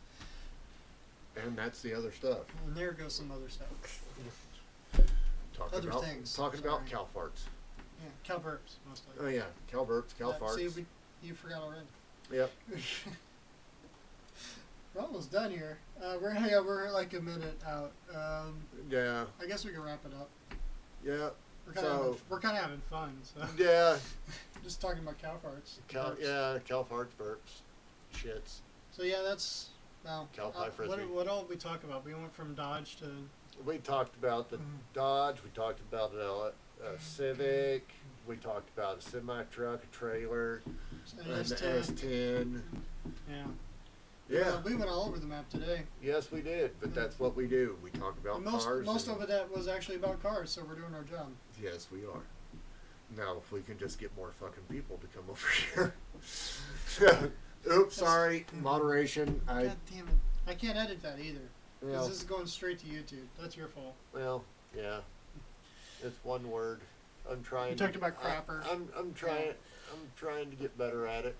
[SPEAKER 1] And that's the other stuff.
[SPEAKER 2] And there goes some other stuff.
[SPEAKER 1] Talking about cow farts.
[SPEAKER 2] Yeah, cow burps mostly.
[SPEAKER 1] Oh yeah, cow burps, cow farts.
[SPEAKER 2] See, you forgot already.
[SPEAKER 1] Yep.
[SPEAKER 2] We're almost done here. We're like a minute out.
[SPEAKER 1] Yeah.
[SPEAKER 2] I guess we can wrap it up.
[SPEAKER 1] Yeah.
[SPEAKER 2] We're kind of having fun. So.
[SPEAKER 1] Yeah.
[SPEAKER 2] Just talking about cow farts.
[SPEAKER 1] Cow farts, burps, shits.
[SPEAKER 2] So yeah, that's
[SPEAKER 1] cow pie frisbee.
[SPEAKER 2] What all did we talk about? We went from Dodge to.
[SPEAKER 1] We talked about the Dodge. We talked about a Civic. We talked about a semi truck, a trailer, an S10.
[SPEAKER 2] Yeah.
[SPEAKER 1] Yeah.
[SPEAKER 2] We went all over the map today.
[SPEAKER 1] Yes, we did. But that's what we do. We talk about cars.
[SPEAKER 2] Most of it was actually about cars, so we're doing our job.
[SPEAKER 1] Yes, we are. Now, if we can just get more fucking people to come over here. Oops, sorry. Moderation.
[SPEAKER 2] God damn it. I can't edit that either. Because this is going straight to YouTube. That's your fault.
[SPEAKER 1] Well, yeah. It's one word. I'm trying.
[SPEAKER 2] You talked about crapper.
[SPEAKER 1] I'm trying. Yeah. I'm trying to get better at it.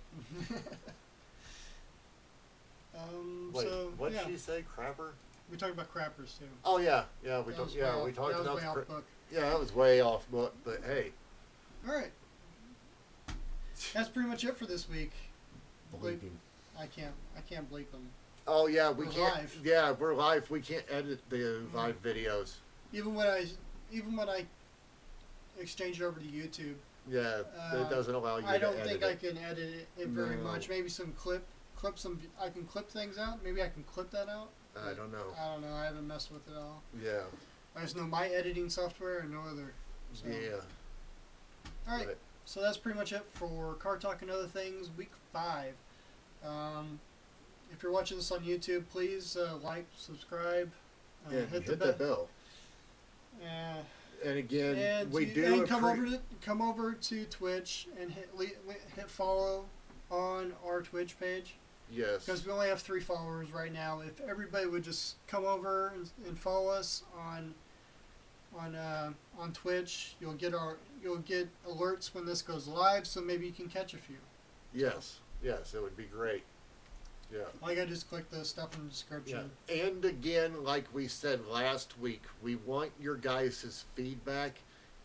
[SPEAKER 1] Wait, what did she say? Crapper?
[SPEAKER 2] We talked about crappers too.
[SPEAKER 1] Oh yeah. We talked about.
[SPEAKER 2] Book.
[SPEAKER 1] Yeah, that was way off book. But hey.
[SPEAKER 2] All right. That's pretty much it for this week.
[SPEAKER 1] Believe him.
[SPEAKER 2] I can't bleep them.
[SPEAKER 1] Oh yeah, we
[SPEAKER 2] We're
[SPEAKER 1] can't.
[SPEAKER 2] live.
[SPEAKER 1] Yeah, we're live. We can't edit the live videos.
[SPEAKER 2] Even when I exchange it over to YouTube,
[SPEAKER 1] Yeah, it doesn't allow you.
[SPEAKER 2] I
[SPEAKER 1] to
[SPEAKER 2] don't
[SPEAKER 1] edit
[SPEAKER 2] think
[SPEAKER 1] it.
[SPEAKER 2] I can edit it very
[SPEAKER 1] No.
[SPEAKER 2] much. Maybe some clip some. I can clip things out. Maybe I can clip that out.
[SPEAKER 1] I don't know.
[SPEAKER 2] I don't know. I haven't messed with it all.
[SPEAKER 1] Yeah.
[SPEAKER 2] I just know my editing software and no other. So.
[SPEAKER 1] Yeah.
[SPEAKER 2] All right.
[SPEAKER 1] But,
[SPEAKER 2] So that's pretty much it for Car Talk and Other Things, week 5. If you're watching this on YouTube, please like, subscribe,
[SPEAKER 1] and
[SPEAKER 2] hit
[SPEAKER 1] hit
[SPEAKER 2] the
[SPEAKER 1] the
[SPEAKER 2] bell.
[SPEAKER 1] bell. And again,
[SPEAKER 2] And
[SPEAKER 1] we do.
[SPEAKER 2] and come over to Twitch and hit follow on our Twitch page.
[SPEAKER 1] Yes.
[SPEAKER 2] Because we only have 3 followers right now. If everybody would just come over and follow us on Twitch, you'll get alerts when this goes live. So maybe you can catch a few.
[SPEAKER 1] Yes. Yes, it would be great. Yeah.
[SPEAKER 2] Like I just click the stuff in the description.
[SPEAKER 1] Yeah. And again, like we said last week, we want your guys' feedback.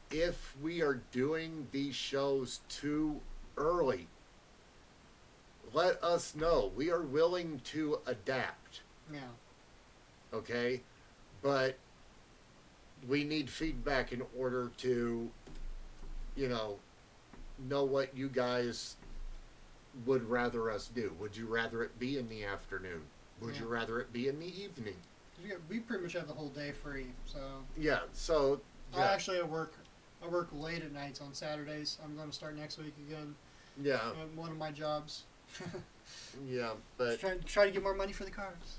[SPEAKER 1] If we are doing these shows too early, let us know. We are willing to adapt.
[SPEAKER 2] Yeah.
[SPEAKER 1] Okay? But we need feedback in order to, know what you guys would rather us do. Would you rather it be in the afternoon? Would you rather it be in the evening?
[SPEAKER 2] We pretty much have the whole day free. So
[SPEAKER 1] Yeah, so... Yeah,
[SPEAKER 2] I work late at nights on Saturdays. I'm going to start next week again.
[SPEAKER 1] yeah,
[SPEAKER 2] At one of my jobs.
[SPEAKER 1] yeah, but...
[SPEAKER 2] Try to get more money for the cars.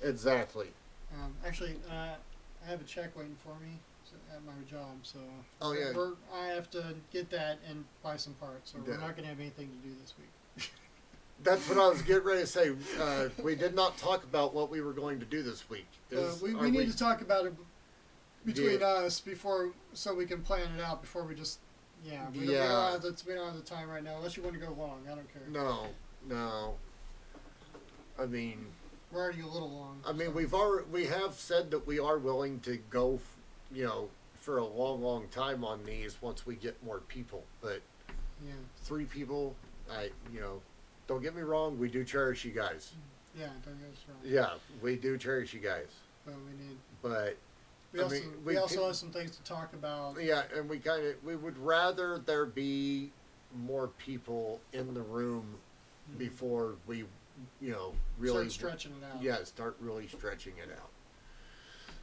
[SPEAKER 1] Exactly.
[SPEAKER 2] Actually, I have a check waiting for me at my job, so
[SPEAKER 1] Oh, yeah.
[SPEAKER 2] I have to get that and buy some parts, so we're
[SPEAKER 1] Yeah.
[SPEAKER 2] not going to have anything to do this week.
[SPEAKER 1] That's what I was getting ready to say. We did not talk about what we were going to do this week.
[SPEAKER 2] We need to talk about it between us so we can plan it out before we just we don't have the time right now unless you want to go long. I don't care.
[SPEAKER 1] No. I mean,
[SPEAKER 2] we're already a little long.
[SPEAKER 1] I mean,
[SPEAKER 2] so.
[SPEAKER 1] we have said that we are willing to go, for a long time on these once we get more people. But 3 people, don't get me wrong, we do cherish you guys.
[SPEAKER 2] Yeah, don't get us wrong.
[SPEAKER 1] Yeah, we do cherish you guys.
[SPEAKER 2] But we need.
[SPEAKER 1] But
[SPEAKER 2] We also have some things to talk about.
[SPEAKER 1] yeah, and we would rather there be more people in the room before we, really
[SPEAKER 2] start stretching it out.
[SPEAKER 1] Yeah, start really stretching it out.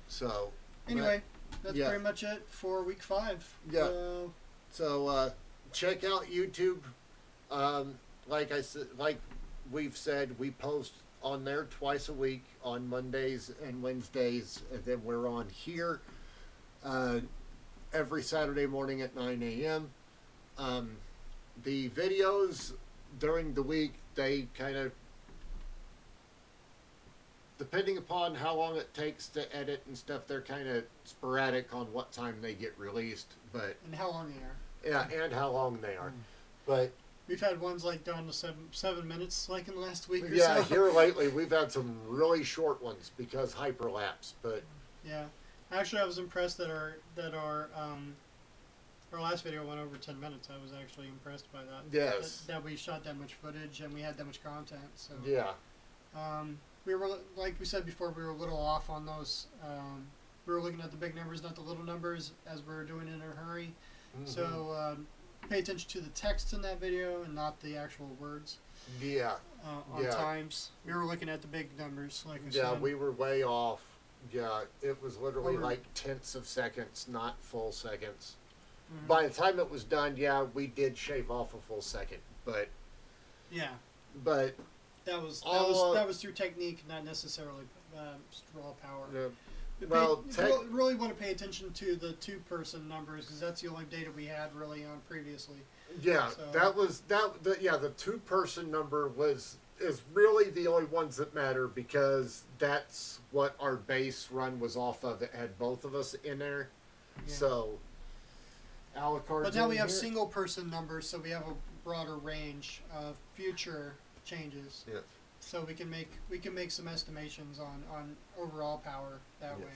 [SPEAKER 1] So
[SPEAKER 2] anyway, that's pretty much it for week 5.
[SPEAKER 1] Yeah. So check out YouTube. Like I said, like we've said, we post on there twice a week on Mondays and Wednesdays, and then we're on here every Saturday morning at 9 a.m. The videos during the week, they kind of, depending upon how long it takes to edit and stuff, they're kind of sporadic on what time they get released. But
[SPEAKER 2] and how long they are.
[SPEAKER 1] Yeah, and how long they are. But
[SPEAKER 2] we've had ones like down to 7 minutes, like in the last week or so.
[SPEAKER 1] Yeah, here lately we've had some really short ones because hyperlapse. But
[SPEAKER 2] yeah, actually, I was impressed that our last video went over 10 minutes. I was actually impressed by that.
[SPEAKER 1] Yes.
[SPEAKER 2] That we shot that much footage and we had that much content. So
[SPEAKER 1] yeah.
[SPEAKER 2] We were, like we said before, we were a little off on those. We were looking at the big numbers, not the little numbers, as we were doing it in a hurry.
[SPEAKER 1] Mm-hmm.
[SPEAKER 2] So pay attention to the text in that video and not the actual words.
[SPEAKER 1] Yeah.
[SPEAKER 2] On times. We were looking at the big numbers, like I said.
[SPEAKER 1] Yeah, we were way off. Yeah, it was literally like tenths of seconds, not full seconds. Mm-hmm. By the time it was done, yeah, we did shave off a full second, but
[SPEAKER 2] yeah,
[SPEAKER 1] but
[SPEAKER 2] that was through technique, not necessarily raw power. Well, really want to pay attention to the 2-person numbers because that's the only data we had really on previously.
[SPEAKER 1] Yeah, so. The 2-person number is really the only ones that matter because that's what our base run was off of. It had both of us in there, so.
[SPEAKER 2] But now we have single-person numbers, so we have a broader range of future changes.
[SPEAKER 1] Yeah.
[SPEAKER 2] So we can make some estimations on overall power that way.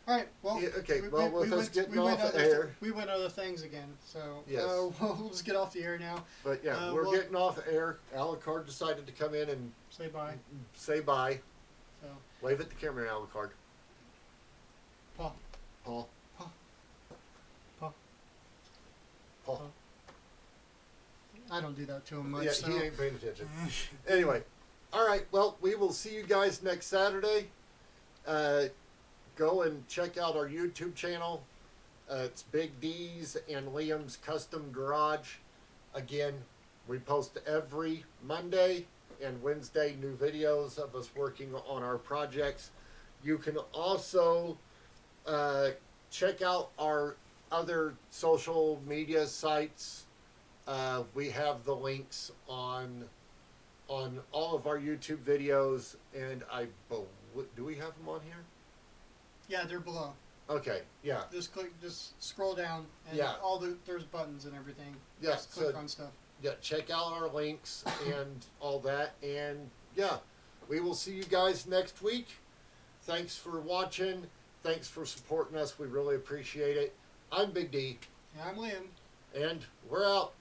[SPEAKER 2] All right. Well.
[SPEAKER 1] Yeah, okay.
[SPEAKER 2] We,
[SPEAKER 1] Well,
[SPEAKER 2] we,
[SPEAKER 1] with
[SPEAKER 2] we
[SPEAKER 1] us
[SPEAKER 2] went,
[SPEAKER 1] getting
[SPEAKER 2] we
[SPEAKER 1] off
[SPEAKER 2] went
[SPEAKER 1] the
[SPEAKER 2] other
[SPEAKER 1] air.
[SPEAKER 2] we went other things again. So
[SPEAKER 1] Yes.
[SPEAKER 2] we'll just get off the air now.
[SPEAKER 1] But yeah, we're
[SPEAKER 2] well-
[SPEAKER 1] getting off the air. Alucard decided to come in and
[SPEAKER 2] Say bye.
[SPEAKER 1] say bye.
[SPEAKER 2] So
[SPEAKER 1] Wave at the camera, Alucard.
[SPEAKER 2] Paul.
[SPEAKER 1] Paul.
[SPEAKER 2] Paul. Paul.
[SPEAKER 1] Paul.
[SPEAKER 2] I don't do that to him much.
[SPEAKER 1] Yeah,
[SPEAKER 2] so.
[SPEAKER 1] he ain't paying attention. Anyway, all right. Well, we will see you guys next Saturday. Go and check out our YouTube channel. It's Big D's and Liam's Custom Garage. Again, we post every Monday and Wednesday new videos of us working on our projects. You can also check out our other social media sites. We have the links on all of our YouTube videos, and do we have them on here?
[SPEAKER 2] Yeah, they're below.
[SPEAKER 1] Okay, yeah,
[SPEAKER 2] Just scroll down, and
[SPEAKER 1] Yeah.
[SPEAKER 2] there's buttons and everything.
[SPEAKER 1] yeah.
[SPEAKER 2] Just click
[SPEAKER 1] So
[SPEAKER 2] on stuff.
[SPEAKER 1] yeah, check out our links and all that, and yeah, we will see you guys next week. Thanks for watching. Thanks for supporting us. We really appreciate it. I'm Big D,
[SPEAKER 2] Yeah, I'm Liam.
[SPEAKER 1] and we're out.